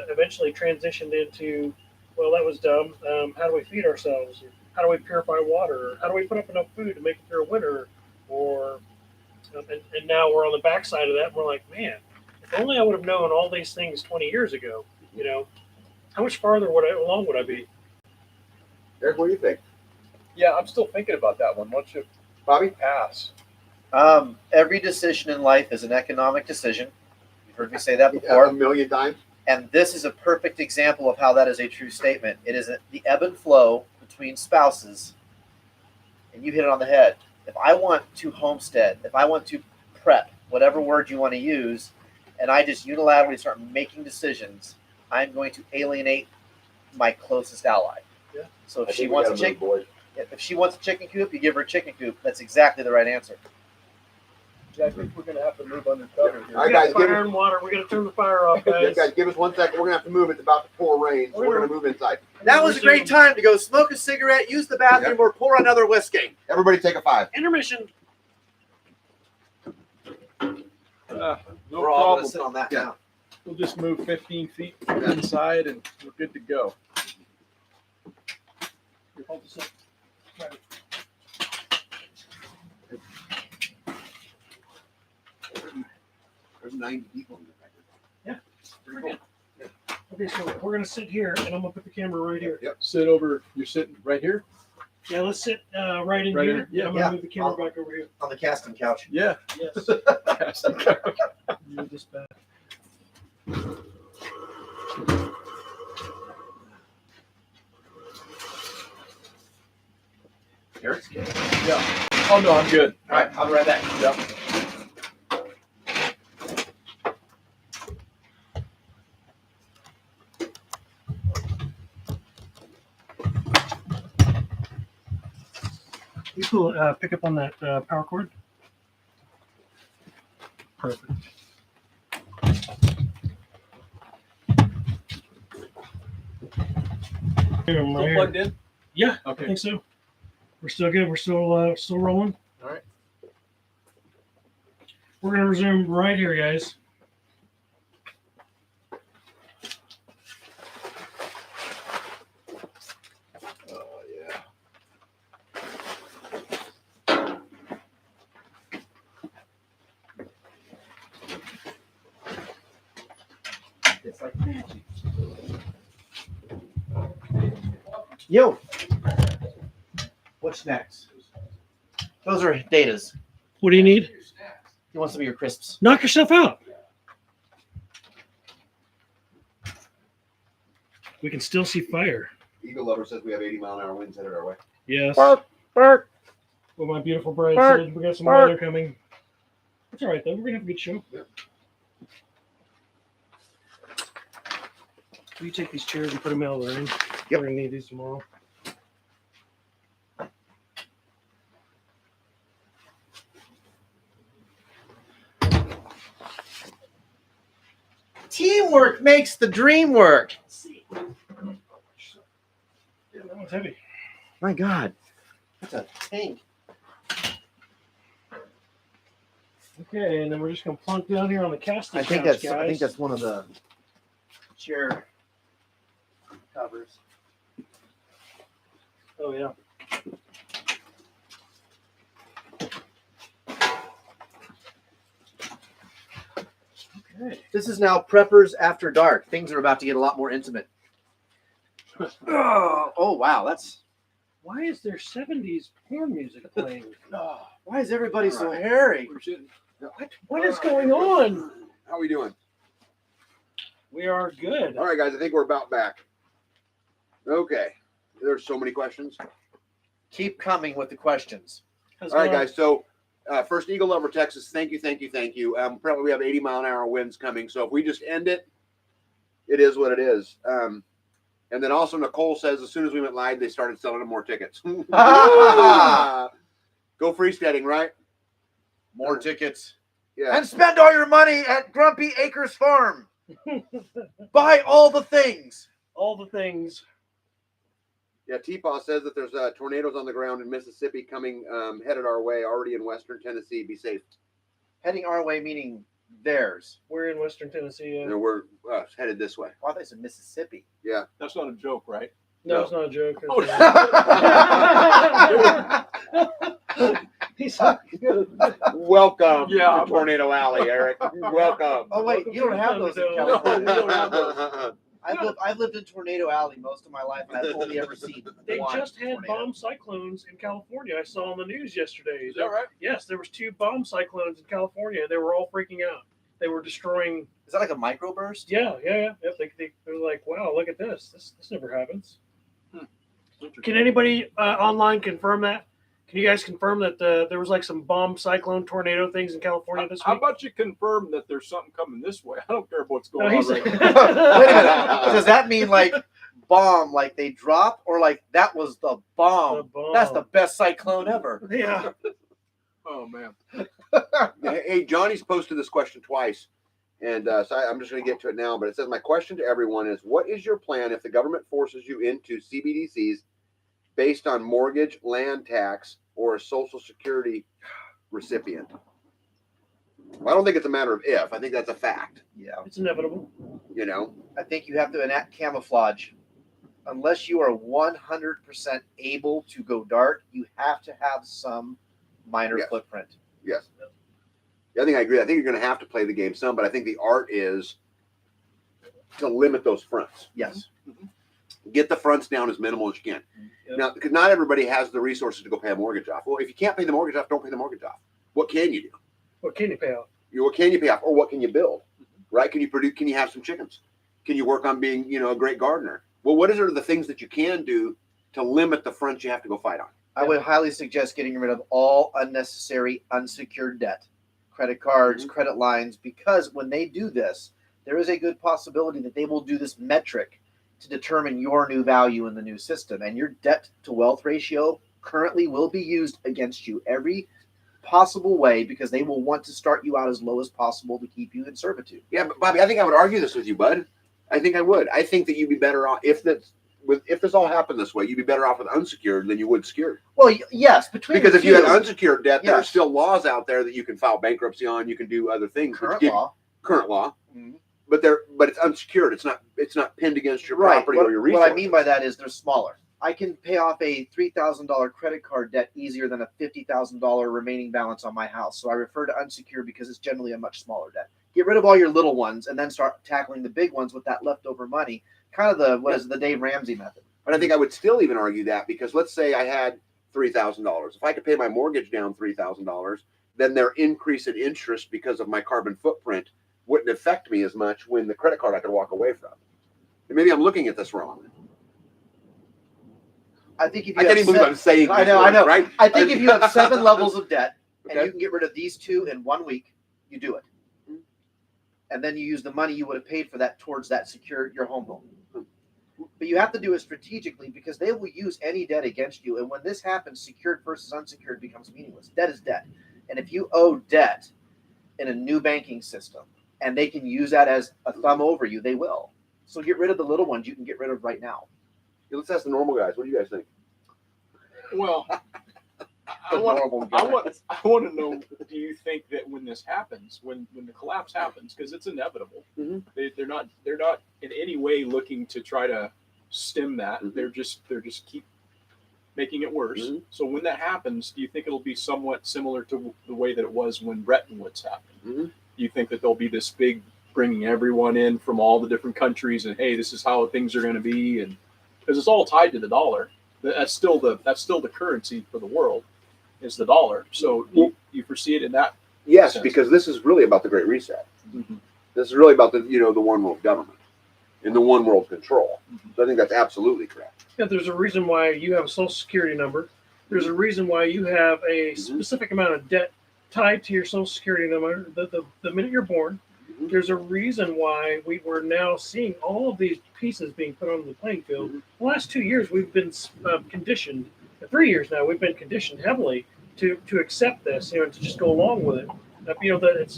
eventually transitioned into, well, that was dumb. How do we feed ourselves? How do we purify water? How do we put up enough food to make it through a winter? And now we're on the backside of that. And we're like, man, if only I would have known all these things 20 years ago. How much farther along would I be? Eric, what do you think? Yeah, I'm still thinking about that one. Once you Bobby? pass. Every decision in life is an economic decision. You've heard me say that before. A million times. And this is a perfect example of how that is a true statement. It is the ebb and flow between spouses, and you hit it on the head. If I want to homestead, if I want to prep, whatever word you want to use, and I just unilaterally start making decisions, I'm going to alienate my closest ally. Yeah. So if she wants a chicken coop, you give her a chicken coop. That's exactly the right answer. Yeah, I think we're going to have to move undercover here. All right, We got guys, fire and water. We're going to turn the fire off, guys. guys, give us 1 second. We're gonna have to move. It's about to pour rain, so we're gonna move inside. That was a great time to go smoke a cigarette, use the bathroom, or pour another whiskey. Everybody take a 5. Intermission. No We're all going problem. to sit on that Yeah. now. We'll just move 15 feet inside and we're good to go. Hold this up. Right. There's 90 people in the Yeah. Pretty We're cool. good. Okay, so we're going to sit here, and I'm going to put the camera right here. Yep. Sit over. You're sitting right here? Yeah, let's sit right in Right here. here? Yeah. I'm going to move the camera back over here. On the casting couch. Yeah. Yes. Move this back. Eric's good. Yeah. Oh, no, I'm good. All right, I'll be right back. Yep. You cool. Pick up on that power cord. Perfect. Here, I'm right Still here. plugged in? Yeah, I Okay. think so. We're still good. We're still rolling. All right. We're gonna resume right here, guys. Oh, yeah. Yo, what's next? Those are Data's. What do you need? You want some of your crisps? Knock yourself out. We can still see fire. Eagle Lover says we have 80-mile-an-hour winds headed our way. Yes. Bark, bark. Well, my beautiful bride Bark, said we got some bark. weather coming. It's all right, though. We're going to have a good show. Yep. Will you take these chairs and put them out of the rain? Yep. We're going to need these tomorrow. Teamwork makes the dream work. Yeah, that one's heavy. My God, that's a tank. Okay, and then we're just going to plunk down here on the casting I think couch, that's. I guys. think that's one of the chair covers. Oh, yeah. Okay. This is now Preppers After Dark. Things are about to get a lot more intimate. Oh wow, that's. Why is there 70s porn music playing? Why is everybody so hairy? What is going on? How are we doing? We are good. All right, guys. I think we're about back. Okay. There's so many questions. Keep coming with the questions. How's All right, it going? guys. So, first, Eagle Lover, Texas. Thank you. Apparently, we have 80-mile-an-hour winds coming. So, if we just end it, it is what it is. And then also, Nicole says as soon as we went live, they started selling them more tickets. Go freesteading, right? More tickets. Yeah. And spend all your money at Grumpy Acres Farm. Buy all the things. All the things. Yeah, T-Paw says that there's tornadoes on the ground in Mississippi coming, headed our way, already in western Tennessee. Be safe. Heading our way, meaning theirs. We're in Western Tennessee. And we're headed this way. Why they said Mississippi? Yeah. That's not a joke, right? No, No. it's not a joke. Oh, He's Welcome Yeah, to Tornado Alley, Eric. Welcome. Oh wait, you don't have those in No, California. we don't have those. I've lived in Tornado Alley most of my life, and I've only ever seen. They one just had tornado. bomb cyclones in California. I saw on the news yesterday. Is that right? Yes, there was 2 bomb cyclones in California. They were all freaking out. They were destroying. Is that like a microburst? Yeah. Yep, they were like, wow, look at this. This never happens. Can anybody online confirm that? Can you guys confirm that there was like some bomb cyclone tornado things in California this How week? about you confirm that there's something coming this way? I don't care what's No, going he's- on right Wait a minute. Does that mean like bomb, like they drop, or like that was the bomb? The bomb. That's the best cyclone ever. Yeah. Oh, man. Hey, Johnny's posted this question twice, and so I'm just going to get to it now. But it says, my question to everyone is, what is your plan if the government forces you into CBDCs based on mortgage, land tax, or a Social Security recipient? Well, I don't think it's a matter of if. I think that's a fact. Yeah. It's inevitable. You know? I think you have to enact camouflage. Unless you are 100% able to go dark, you have to have some minor Yes. footprint. Yes. Yeah, I think I agree. I think you're going to have to play the game some, but I think the art is to limit those fronts. Yes. Get the fronts down as minimal as you can. Yep. Now, because not everybody has the resources to go pay a mortgage off. Well, if you can't pay the mortgage off, don't pay the mortgage off. What can you do? What can you pay out? What can you pay off, or what can you build? Right? Can you produce? Can you have some chickens? Can you work on being, a great gardener? Well, what are the things that you can do to limit the fronts you have to go fight on? I would highly suggest getting rid of all unnecessary unsecured debt, credit cards, credit lines, because when they do this, there is a good possibility that they will do this metric to determine your new value in the new system. And your debt to wealth ratio currently will be used against you every possible way because they will want to start you out as low as possible to keep you in servitude. Yeah, but Bobby, I think I would argue this with you, bud. I think I would. I think that you'd be better off if this all happened this way. You'd be better off with unsecured than you would secured. Well, yes, between Because the if you had two, unsecured debt, there are Yes. still laws out there that you can file bankruptcy on. You can do other things. current which give- law. Current law. Mhm. But it's unsecured. It's not pinned against your Right. property or your resources. What I mean by that is they're smaller. I can pay off a $3,000 credit card debt easier than a $50,000 remaining balance on my house. So I refer to unsecured because it's generally a much smaller debt. Get rid of all your little ones and then start tackling the big ones with that leftover money. Kind of the Dave Ramsey method. But I think I would still even argue that, because let's say I had $3,000. If I could pay my mortgage down $3,000, then their increase in interest because of my carbon footprint wouldn't affect me as much when the credit card I could walk away from. And maybe I'm looking at this wrong. I think if you I can't even believe I'm saying I these know, words, right? I think if you have 7 levels of debt and Okay. you can get rid of these 2 in 1 week, you do it. And then you use the money you would have paid for that towards that your home loan. But you have to do it strategically, because they will use any debt against you. And when this happens, secured versus unsecured becomes meaningless. Debt is debt. And if you owe debt in a new banking system and they can use that as a thumb over you, they will. So get rid of the little ones you can get rid of right now. Yeah, let's ask the normal guys. What do you guys think? Well, I want to know, do you think that when this happens, when the collapse happens, because it's inevitable, Mhm. they're not in any way looking to try to stem that. Mhm. They're just keep making it worse. Mhm. So when that happens, do you think it'll be somewhat similar to the way that it was when Bretton Woods happened? Mhm. Do you think that there'll be this big bringing everyone in from all the different countries, and hey, this is how things are going to be, and because it's all tied to the dollar. That's still the currency for the world, is the dollar. So you foresee it in that? Yes, sense. because this is really about the Great Reset. Mm-hmm. This is really about the one world government and the one world control. So I think that's absolutely correct. Yeah, there's a reason why you have a social security number. There's a reason why you have a specific amount of debt tied to your social security number the minute you're born. Mhm. There's a reason why we're now seeing all of these pieces being put on the playing field. Mhm. The last 2 years, we've been conditioned. 3 years now, we've been conditioned heavily to accept this, and to just go along with it.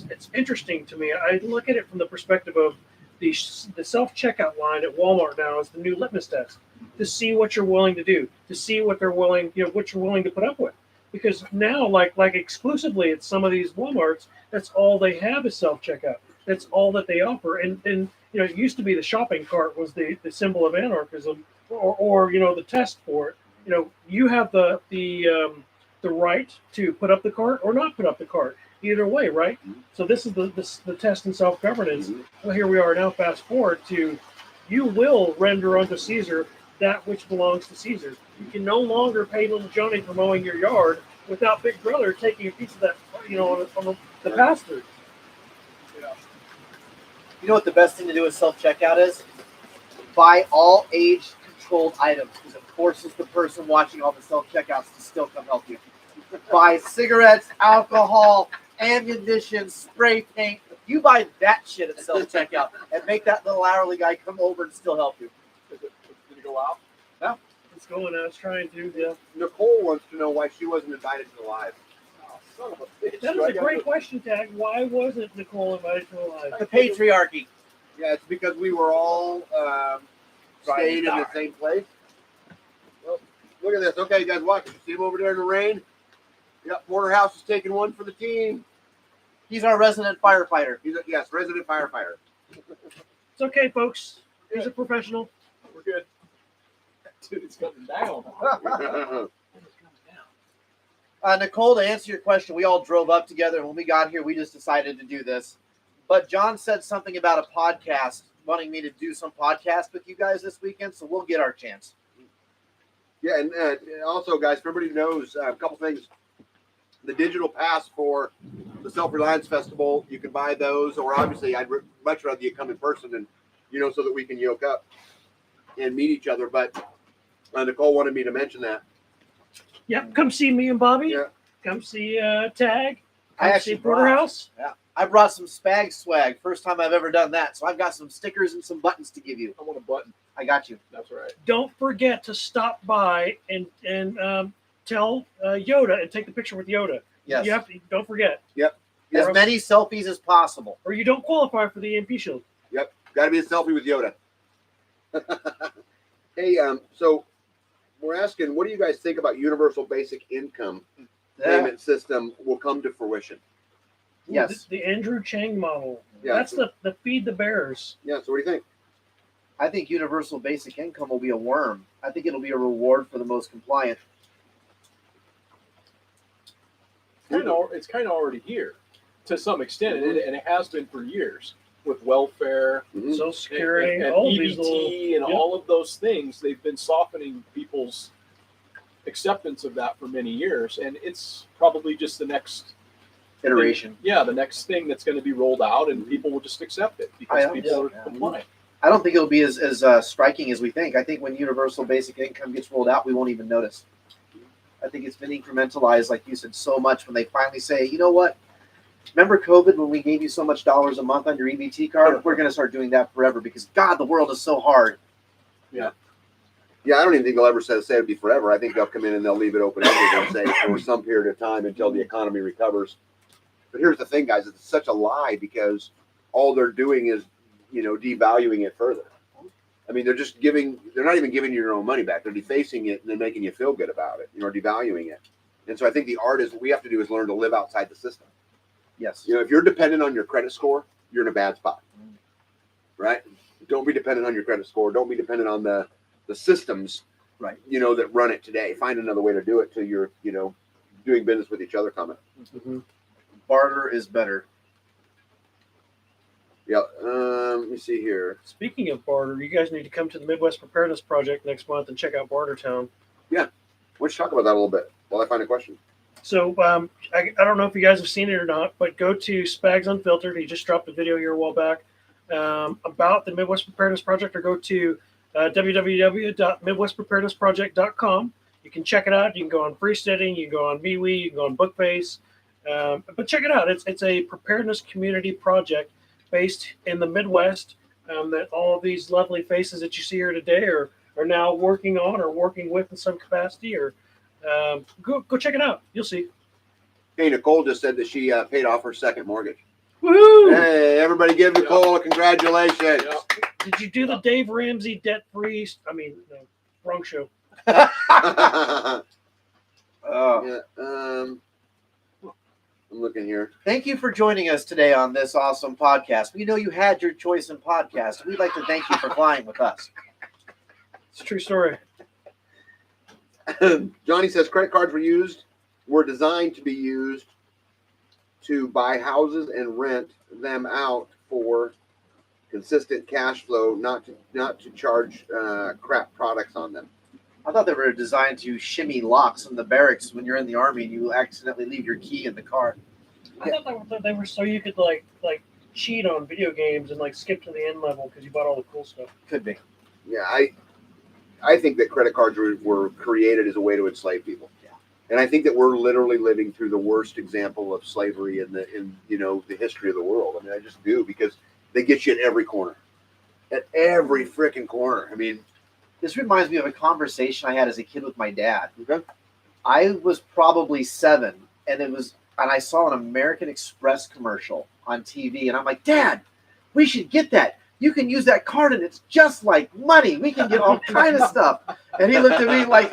It's interesting to me. I look at it from the perspective of the self-checkout line at Walmart now is the new litmus test to see what you're willing to do, to see what they're willing, what you're willing to put up with. Because now, like exclusively at some of these Walmarts, that's all they have is self-checkout. That's all that they offer. And it used to be the shopping cart was the symbol of anarchism, or the test for it. You have the right to put up the cart or not put up the cart. Either way, right? Mhm. So this is the test in self-governance. Mhm. Well, here we are now. Fast forward to, you will render unto Caesar that which belongs to Caesar. You can no longer pay little Johnny for mowing your yard without Big Brother taking a piece of that, on the pass through. You know what the best thing to do with self-checkout is? Buy all age-controlled items, because it forces the person watching all the self-checkouts to still come help you. Buy cigarettes, alcohol, ammunition, spray paint. You buy that shit at self-checkout and make that little hourly guy come over and still help you. Did it go out? It's going. I was trying to. Yeah. Nicole wants to know why she wasn't invited to the live. Oh, son of a bitch. That is a great question, Tag. Why wasn't Nicole invited to the live? The patriarchy. Yeah, it's because we were all stayed in the same place. Well, look at this. Okay, you guys watch. You see him over there in the rain? Yep, Porterhouse is taking one for the team. He's our resident firefighter. He's resident firefighter. It's okay, folks. He's a professional. We're good. Dude, it's coming down. Nicole, to answer your question, we all drove up together, and when we got here, we just decided to do this. But John said something about a podcast, wanting me to do some podcast with you guys this weekend, so we'll get our chance. Yeah, and also, guys, for everybody who knows, a couple things. The digital pass for the Self-Reliance Festival, you can buy those, or obviously, I'd much rather you come in person and, so that we can yoke up and meet each other. But Nicole wanted me to mention that. Yep. Come see me and Bobby. Yeah. Come see Tag. I Come actually see Porterhouse. I brought some Spags swag. First time I've ever done that. So I've got some stickers and some buttons to give you. I want a button. I got you. That's right. Don't forget to stop by and tell Yoda and take the picture with Yoda. Yes. You have to. Don't forget. As many selfies as possible. Or you don't qualify for the EMP shield. Yep, got to be a selfie with Yoda. Hey, so we're asking, what do you guys think about universal basic income payment system will come to fruition? Yes. The Andrew Chang model. Yeah. That's the feed the bears. Yeah, so what do you think? I think universal basic income will be a worm. I think it'll be a reward for the most compliant. It's kind of already here. to some extent, and it has been for years with welfare, Social Security, and all EBT, these little, and all of those things. They've been softening people's acceptance of that for many years, and it's probably just the next Iteration. the next thing that's going to be rolled out, and people will just accept it because people are compliant. I don't think it'll be as striking as we think. I think when universal basic income gets rolled out, we won't even notice. I think it's been incrementalized, like you said, so much when they finally say, you know what? Remember COVID when we gave you so much dollars a month on your EBT card? We're going to start doing that forever because, God, the world is so hard. Yeah, I don't even think they'll ever say it'll be forever. I think they'll come in and they'll leave it open-ended and say for some period of time until the economy recovers. But here's the thing, guys. It's such a lie because all they're doing is, devaluing it further. I mean, they're not even giving you your own money back. They're defacing it and then making you feel good about it, devaluing it. And so I think the art is what we have to do is learn to live outside the system. Yes. If you're dependent on your credit score, you're in a bad spot, right? Don't be dependent on your credit score. Don't be dependent on the systems, right? That run it today. Find another way to do it till you're, doing business with each other. Comment. Mm-hmm. Barter is better. Yeah. Let me see here. Speaking of barter, you guys need to come to the Midwest Preparedness Project next month and check out Bartertown. Yeah. Let's talk about that a little bit while I find a question. So I don't know if you guys have seen it or not, but go to Spags Unfiltered. He just dropped a video here a while back about the Midwest Preparedness Project, or go to www.midwestpreparednessproject.com. You can check it out. You can go on Freesteading, you can go on MeWe, you can go on Bookbase. But check it out. It's a preparedness community project based in the Midwest that all of these lovely faces that you see here today are now working on or working with in some capacity. Or go check it out. You'll see. Hey, Nicole just said that she paid off her second mortgage. Woohoo! Hey, everybody give Nicole a congratulations. Yeah. Did you do the Dave Ramsey debt-free? No, wrong show. Yeah, I'm looking here. Thank you for joining us today on this awesome podcast. We know you had your choice in podcast. We'd like to thank you for flying with us. It's a true story. Johnny says credit cards were designed to be used to buy houses and rent them out for consistent cash flow, not to charge crap products on them. I thought they were designed to shimmy locks in the barracks when you're in the Army and you accidentally leave your key in the car. I thought they were so you could like cheat on video games and like skip to the end level because you bought all the cool stuff. Could be. Yeah, I think that credit cards were created as a way to enslave people. Yeah. And I think that we're literally living through the worst example of slavery in the history of the world. I mean, I just do, because they get you at every corner. At every freaking corner. I mean, this reminds me of a conversation I had as a kid with my dad. Okay. I was probably 7, and I saw an American Express commercial on TV, and I'm like, Dad, we should get that. You can use that card, and it's just like money. We can get all kind of stuff. And he looked at me like,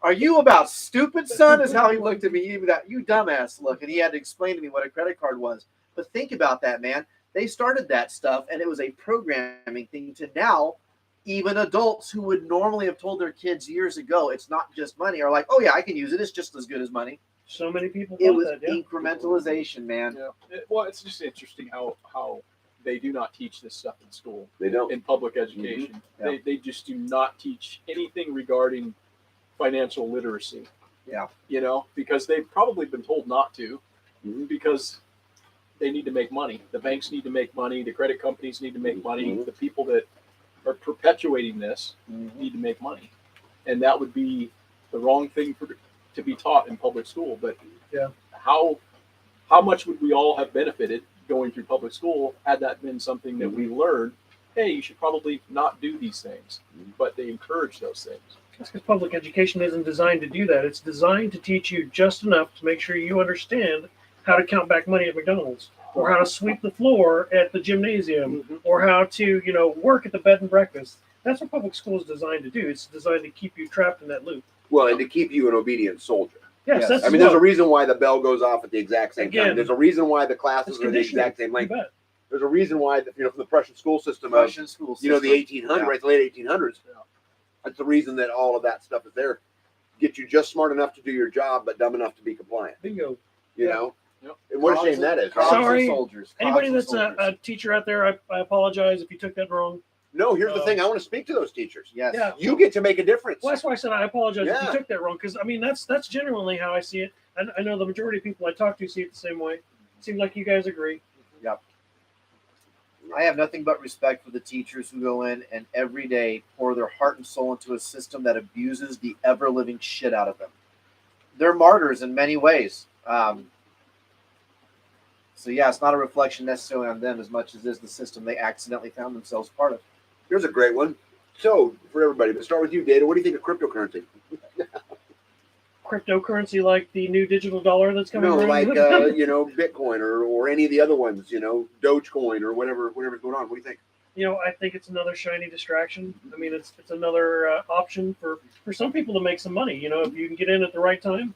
are you about stupid, son? Is how he looked at me. Even that, you dumbass look. And he had to explain to me what a credit card was. But think about that, man. They started that stuff, and it was a programming thing to now. Even adults who would normally have told their kids years ago it's not just money are like, oh, yeah, I can use it. It's just as good as money. So many people It was that, yeah. incrementalization, man. Yeah. Well, it's just interesting how they do not teach this stuff in school. they don't. In public education. Mm-hmm. They just do not teach anything regarding financial literacy. Yeah. Because they've probably been told not to, Mhm. because they need to make money. The banks need to make money. The credit companies need to make money. Mhm. The people that are perpetuating this Mm-hmm. need to make money. And that would be the wrong thing to be taught in public school. But Yeah. how much would we all have benefited going through public school had that been something that we learned? Hey, you should probably not do these things, but they encourage those things. That's because public education isn't designed to do that. It's designed to teach you just enough to make sure you understand how to count back money at McDonald's, or how to sweep the floor at the gymnasium, or how to, work at the bed and breakfast. That's what public school is designed to do. It's designed to keep you trapped in that loop. Well, and to keep you an obedient soldier. Yes, Yes. that's I mean, there's a reason why the bell goes off at the exact same Again, time. There's a reason why the classes it's are the exact same You length. bet. There's a reason why, from the Prussian school system of, Russian school system. the 1800s, right, the late 1800s. Yeah. That's the reason that all of that stuff is there. Get you just smart enough to do your job, but dumb enough to be compliant. Bingo. You know, And what a shame that is. Cogs Sorry. and soldiers. Anybody Cogs and that's a soldiers. teacher out there, I apologize if you took that wrong. No, here's the thing. I want to speak to those teachers. Yes. Yeah. You get to make a difference. Well, that's why I said I apologize if Yeah. you took that wrong, because I mean that's genuinely how I see it. I know the majority of people I talk to see it the same way. It seems like you guys agree. I have nothing but respect for the teachers who go in and every day pour their heart and soul into a system that abuses the ever living shit out of them. They're martyrs in many ways. So yeah, it's not a reflection necessarily on them as much as it is the system they accidentally found themselves part of. Here's a great one. So, for everybody, but start with you, Data. What do you think of cryptocurrency? Cryptocurrency, like the new digital dollar that's coming No, around. like Bitcoin or any of the other ones, Dogecoin or whatever's going on. What do you think? I think it's another shiny distraction. I mean, it's another option for some people to make some money. If you can get in at the right time.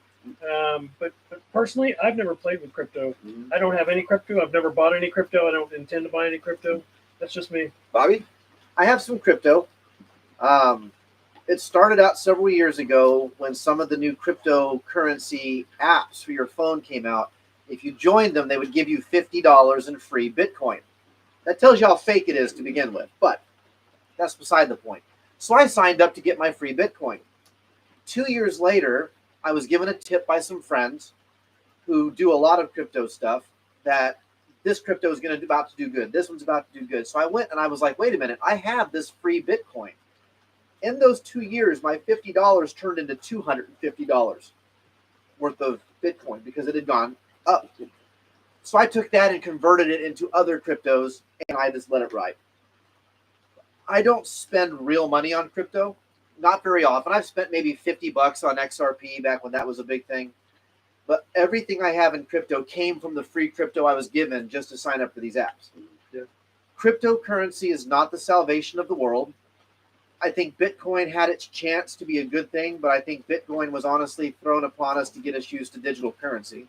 But personally, I've never played with crypto. I don't have any crypto. I've never bought any crypto. I don't intend to buy any crypto. That's just me. Bobby? I have some crypto. It started out several years ago when some of the new cryptocurrency apps for your phone came out. If you joined them, they would give you $50 in free Bitcoin. That tells you how fake it is to begin with, but that's beside the point. So I signed up to get my free Bitcoin. 2 years later, I was given a tip by some friends who do a lot of crypto stuff that this crypto is about to do good. This one's about to do good. So I went and I was like, wait a minute, I have this free Bitcoin. In those 2 years, my $50 turned into $250 worth of Bitcoin because it had gone up. So I took that and converted it into other cryptos and I just let it ride. I don't spend real money on crypto, not very often. I've spent maybe $50 on XRP back when that was a big thing. But everything I have in crypto came from the free crypto I was given just to sign up for these apps. Yeah. Cryptocurrency is not the salvation of the world. I think Bitcoin had its chance to be a good thing, but I think Bitcoin was honestly thrown upon us to get us used to digital currency.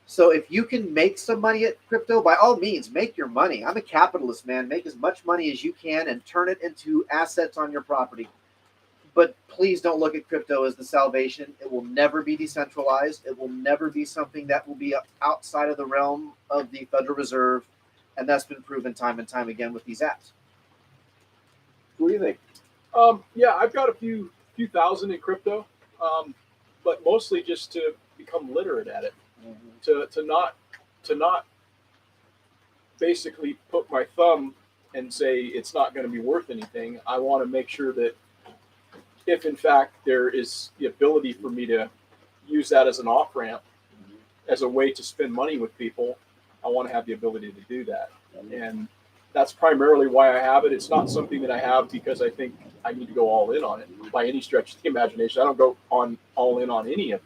So if you can make some money at crypto, by all means, make your money. I'm a capitalist, man. Make as much money as you can and turn it into assets on your property. But please don't look at crypto as the salvation. It will never be decentralized. It will never be something that will be outside of the realm of the Federal Reserve. And that's been proven time and time again with these apps. What do you think? Yeah, I've got a few thousand in crypto, but mostly just to become literate at it, to not basically put my thumb and say it's not going to be worth anything. I want to make sure that if in fact there is the ability for me to use that as an off ramp, as a way to spend money with people, I want to have the ability to do that, and that's primarily why I have it. It's not something that I have because I think I need to go all in on it by any stretch of the imagination. I don't go all in on any of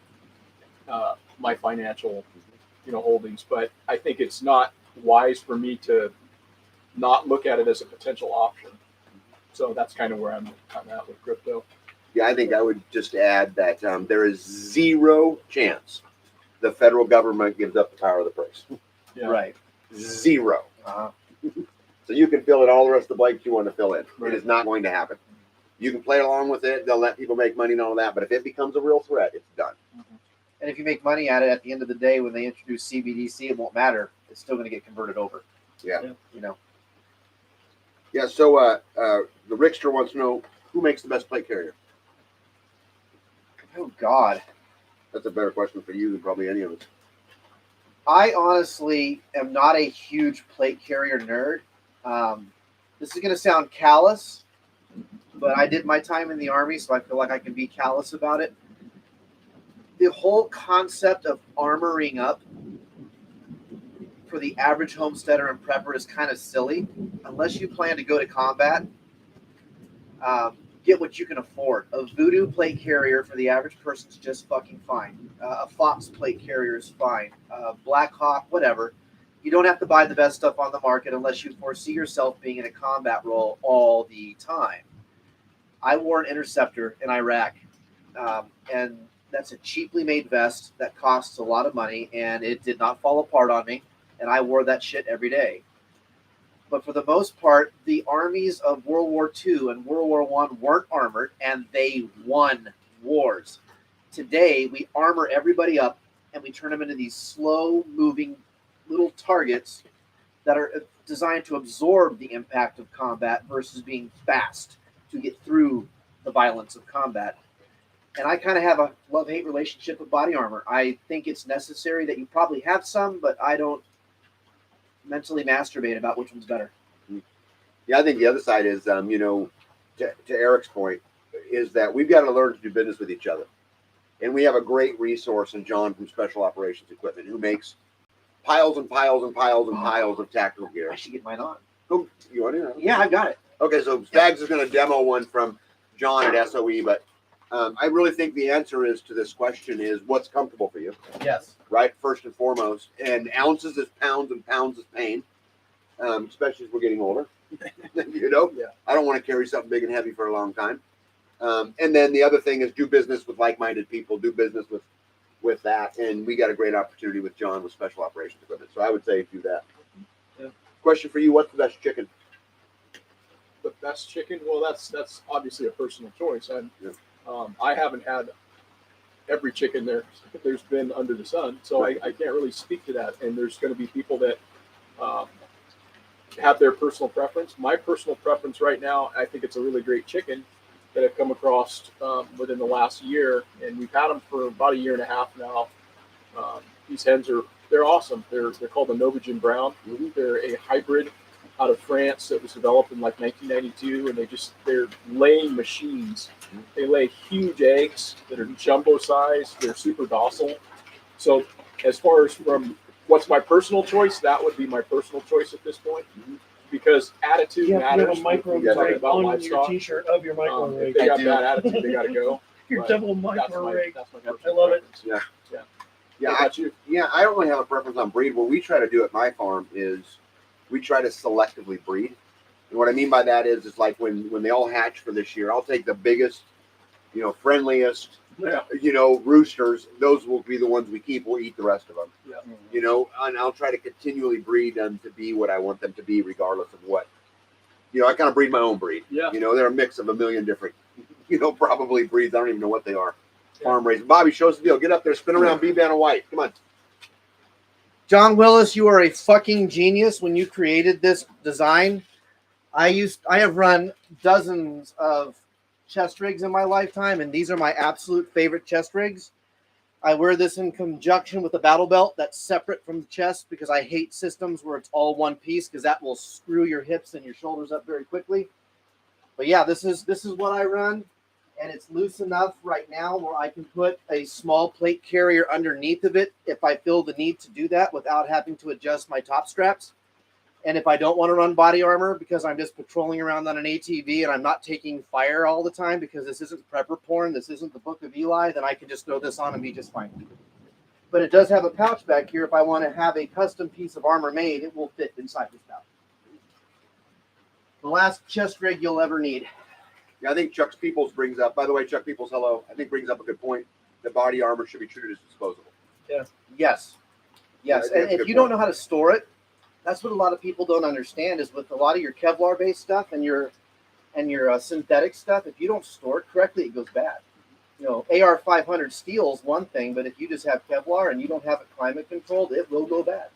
my financial, holdings, but I think it's not wise for me to not look at it as a potential option. So that's kind of where I'm at with crypto. Yeah, I think I would just add that there is zero chance the federal government gives up the power of the purse. Yeah. Right. Zero. So you can fill in all the rest of the blanks you want to fill in. Right. It is not going to happen. You can play along with it. They'll let people make money and all that. But if it becomes a real threat, it's done. And if you make money at it, at the end of the day, when they introduce CBDC, it won't matter. It's still going to get converted over. Yeah. Yeah. So the Rickster wants to know who makes the best plate carrier. Oh, God. That's a better question for you than probably any of us. I honestly am not a huge plate carrier nerd. This is going to sound callous, but I did my time in the Army, so I feel like I can be callous about it. The whole concept of armoring up for the average homesteader and prepper is kind of silly. Unless you plan to go to combat, get what you can afford. A Voodoo plate carrier for the average person is just fucking fine. A Fox plate carrier is fine. Black Hawk, whatever. You don't have to buy the best stuff on the market unless you foresee yourself being in a combat role all the time. I wore an Interceptor in Iraq, and that's a cheaply made vest that costs a lot of money, and it did not fall apart on me, and I wore that shit every day. But for the most part, the armies of World War II and World War I weren't armored, and they won wars. Today, we armor everybody up and we turn them into these slow moving little targets that are designed to absorb the impact of combat versus being fast to get through the violence of combat. And I kind of have a love-hate relationship with body armor. I think it's necessary that you probably have some, but I don't mentally masturbate about which one's better. Yeah, I think the other side is, to Eric's point, is that we've got to learn to do business with each other. And we have a great resource in John from Special Operations Equipment, who makes piles and piles and piles and piles of tactical gear. I should get mine on. Oh, you want to? Yeah, I've got it. Okay, so Spags is going to demo one from John at SOE, but I really think the answer is to this question is what's comfortable for you, Yes. right? First and foremost. And ounces is pounds and pounds is pain, especially as we're getting older. Yeah. I don't want to carry something big and heavy for a long time. And then the other thing is do business with like-minded people, do business with that. And we got a great opportunity with John with Special Operations Equipment. So I would say do that. Yeah. Question for you, what's the best chicken? The best chicken? Well, that's obviously a personal choice. And Yeah. I haven't had every chicken there's been under the sun, so I can't really speak to that. And there's going to be people that have their personal preference. My personal preference right now, I think it's a really great chicken that I've come across within the last year, and we've had them for about a year and a half now. These hens they're awesome. They're called the Norwegian Brown. They're a hybrid out of France that was developed in like 1992, and they're laying machines. They lay huge eggs that are jumbo size. They're super docile. So as far as from what's my personal choice, that would be my personal choice at this point, because attitude You have to matters. have a micro When you're talking rig about on your livestock. t-shirt of your micro rig. If they got bad attitude, they got to go. Your But double That's micro my rig. personal I love it. preference. Yeah. What about you? I don't really have a preference on breed. What we try to do at my farm is we try to selectively breed. And what I mean by that is like when they all hatch for this year, I'll take the biggest, friendliest, Yeah. roosters. Those will be the ones we keep. We'll eat the rest of them. Yeah. And I'll try to continually breed them to be what I want them to be, regardless of what. I kind of breed my own breed. Yeah. They're a mix of a million different, probably breeds. I don't even know what they are. Yeah. Farm raised. Bobby, show us the deal. Get up there, spin around, B-Band of White. Come on. John Willis, you are a fucking genius when you created this design. I have run dozens of chest rigs in my lifetime, and these are my absolute favorite chest rigs. I wear this in conjunction with a battle belt that's separate from the chest because I hate systems where it's all one piece, because that will screw your hips and your shoulders up very quickly. But yeah, this is what I run, and it's loose enough right now where I can put a small plate carrier underneath of it if I feel the need to do that without having to adjust my top straps. And if I don't want to run body armor because I'm just patrolling around on an ATV and I'm not taking fire all the time because this isn't prepper porn, this isn't the Book of Eli, then I can just throw this on and be just fine. But it does have a pouch back here. If I want to have a custom piece of armor made, it will fit inside this pouch. The last chest rig you'll ever need. Yeah, I think Chuck Peoples brings up, by the way, Chuck Peoples, hello. I think brings up a good point. The body armor should be treated as disposable. Yes. Yeah, And that's a if good you don't point. know how to store it, that's what a lot of people don't understand is with a lot of your Kevlar-based stuff and your synthetic stuff, if you don't store it correctly, it goes bad. AR-500 steel is one thing, but if you just have Kevlar and you don't have it climate controlled, it will go bad.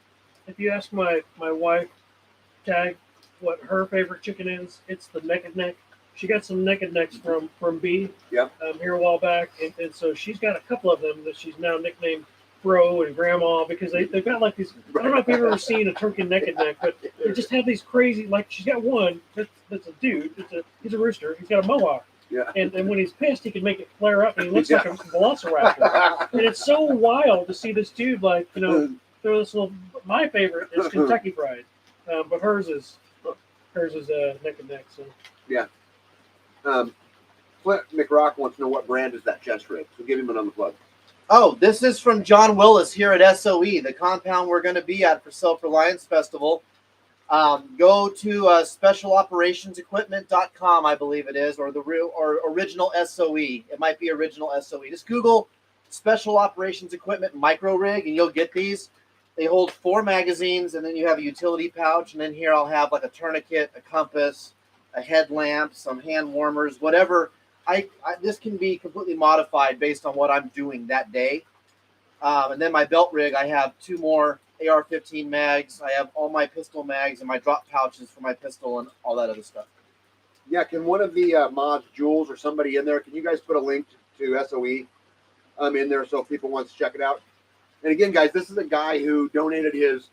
If you ask my wife, Tag, what her favorite chicken is, it's the naked neck. She got some naked necks from B Yep. Here a while back, and so she's got a couple of them that she's now nicknamed Bro and Grandma because they've got like these. I don't know if you've ever seen a turkey naked neck, but they just have these crazy. Like she's got one that's a dude. He's a rooster. He's got a mohawk. Yeah. And when he's pissed, he can make it flare up, and he looks like a velociraptor. And it's so wild to see this dude throw this little. My favorite is Kentucky Fried, but hers is neck and neck. So Flint McRock wants to know what brand is that chest rig. So give him another plug. Oh, this is from John Willis here at SOE, the compound we're going to be at for Self-Reliance Festival. Go to specialoperationsequipment.com, I believe it is, or original SOE. It might be original SOE. Just Google Special Operations Equipment Micro Rig, and you'll get these. They hold 4 magazines, and then you have a utility pouch, and then here I'll have like a tourniquet, a compass, a headlamp, some hand warmers, whatever. This can be completely modified based on what I'm doing that day. And then my belt rig, I have 2 more AR-15 mags. I have all my pistol mags and my drop pouches for my pistol and all that other stuff. Yeah, can one of the mods, Jules or somebody in there, can you guys put a link to SOE in there so if people want to check it out? And again, guys, this is a guy who donated his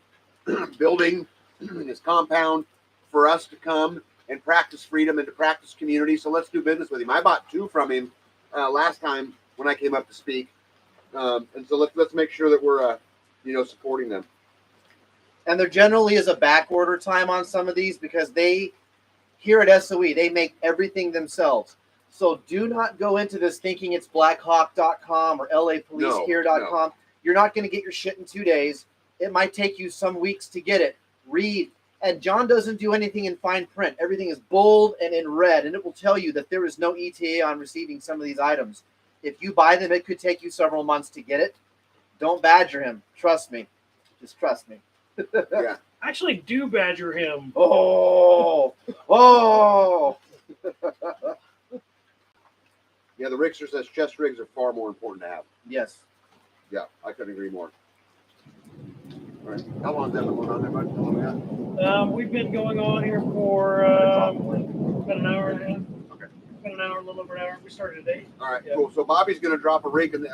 building, his compound, for us to come and practice freedom and to practice community. So let's do business with him. I bought 2 from him last time when I came up to speak, and so let's make sure that we're supporting them. And there generally is a back order time on some of these because they, here at SOE, they make everything themselves. So do not go into this thinking it's blackhawk.com or lapolicehere.com. No. You're not going to get your shit in 2 days. It might take you some weeks to get it. Read. And John doesn't do anything in fine print. Everything is bold and in red, and it will tell you that there is no ETA on receiving some of these items. If you buy them, it could take you several months to get it. Don't badger him. Trust me. Just trust me. Yeah. Actually, do badger him. Oh. Yeah, the Rickster says chest rigs are far more important to have. Yes. Yeah, I couldn't agree more. All right. How long has that been going on there, bud? How long we got? We've been going on here for about an hour and a half. Okay. About an hour, a little over an hour. We started at 8. All right, Yeah. cool. So Bobby's going to drop a link and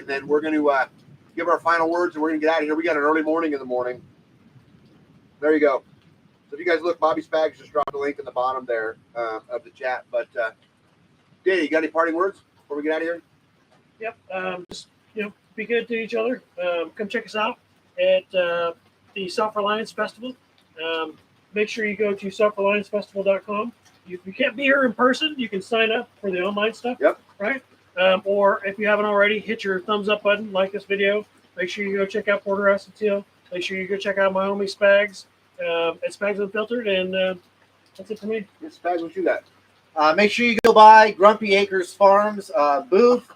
then we're going to give our final words and we're going to get out of here. We got an early morning in the morning. There you go. So if you guys look, Bobby Spags just dropped a link in the bottom there of the chat. But Danny, you got any parting words before we get out of here? Yep. Just be good to each other. Come check us out at the Self-Reliance Festival. Make sure you go to selfreliancefestival.com. If you can't be here in person, you can sign up for the online stuff. Yep. Right? Or if you haven't already, hit your thumbs up button, like this video. Make sure you go check out Porterhouse and Teal. Make sure you go check out my homie Spags at Spags Unfiltered. And that's it for me. Yeah, Spags, what you got? Make sure you go by Grumpy Acres Farms booth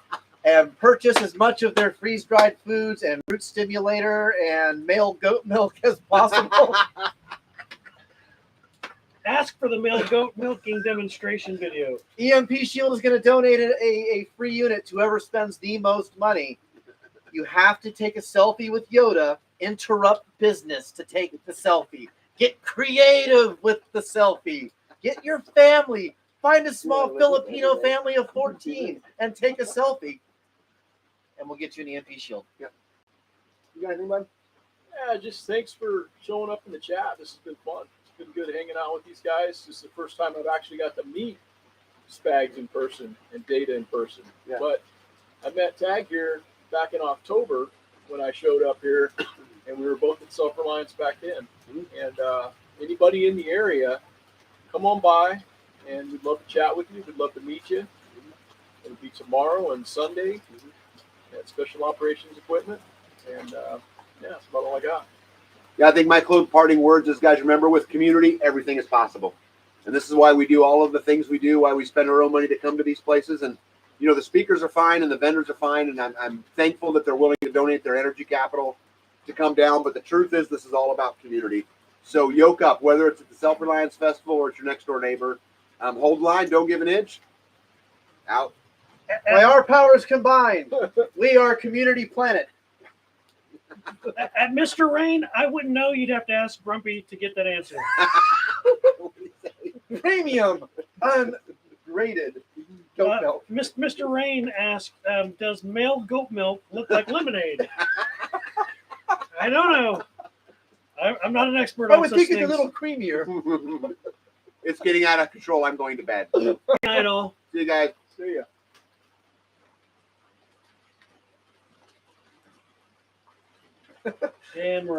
and purchase as much of their freeze-dried foods and root stimulator and male goat milk as possible. Ask for the male goat milking demonstration video. EMP Shield is going to donate a free unit to whoever spends the most money. You have to take a selfie with Yoda. Interrupt business to take the selfie. Get creative with the selfie. Get your family. Find a small Filipino family of 14 and take a selfie. And we'll get you an EMP Shield. You got anything, bud? Yeah, just thanks for showing up in the chat. This has been fun. It's been good hanging out with these guys. This is the first time I've actually got to meet Spags in person and Data in person. Yeah. But I met Tag here back in October when I showed up here, and we were both at Self-Reliance back then. And anybody in the area, come on by, and we'd love to chat with you. We'd love to meet you. It'll be tomorrow and Sunday at Special Operations Equipment. And yeah, that's about all I got. Yeah, I think my parting words is, guys, remember, with community, everything is possible. And this is why we do all of the things we do, why we spend our own money to come to these places. And, the speakers are fine and the vendors are fine. And I'm thankful that they're willing to donate their energy capital to come down. But the truth is, this is all about community. So yoke up, whether it's at the Self-Reliance Festival or it's your next door neighbor. Hold the line, don't give an inch. Out. By our powers combined, we are Community Planet. At Mr. Rain, I wouldn't know. You'd have to ask Grumpy to get that answer. Premium, ungraded goat milk. Mr. Rain asked, does male goat milk look like lemonade? I don't know. I'm not an expert I on would such think things. it's a little creamier. It's getting out of control. I'm going to bed. Good night, all. See you guys. See ya. And we're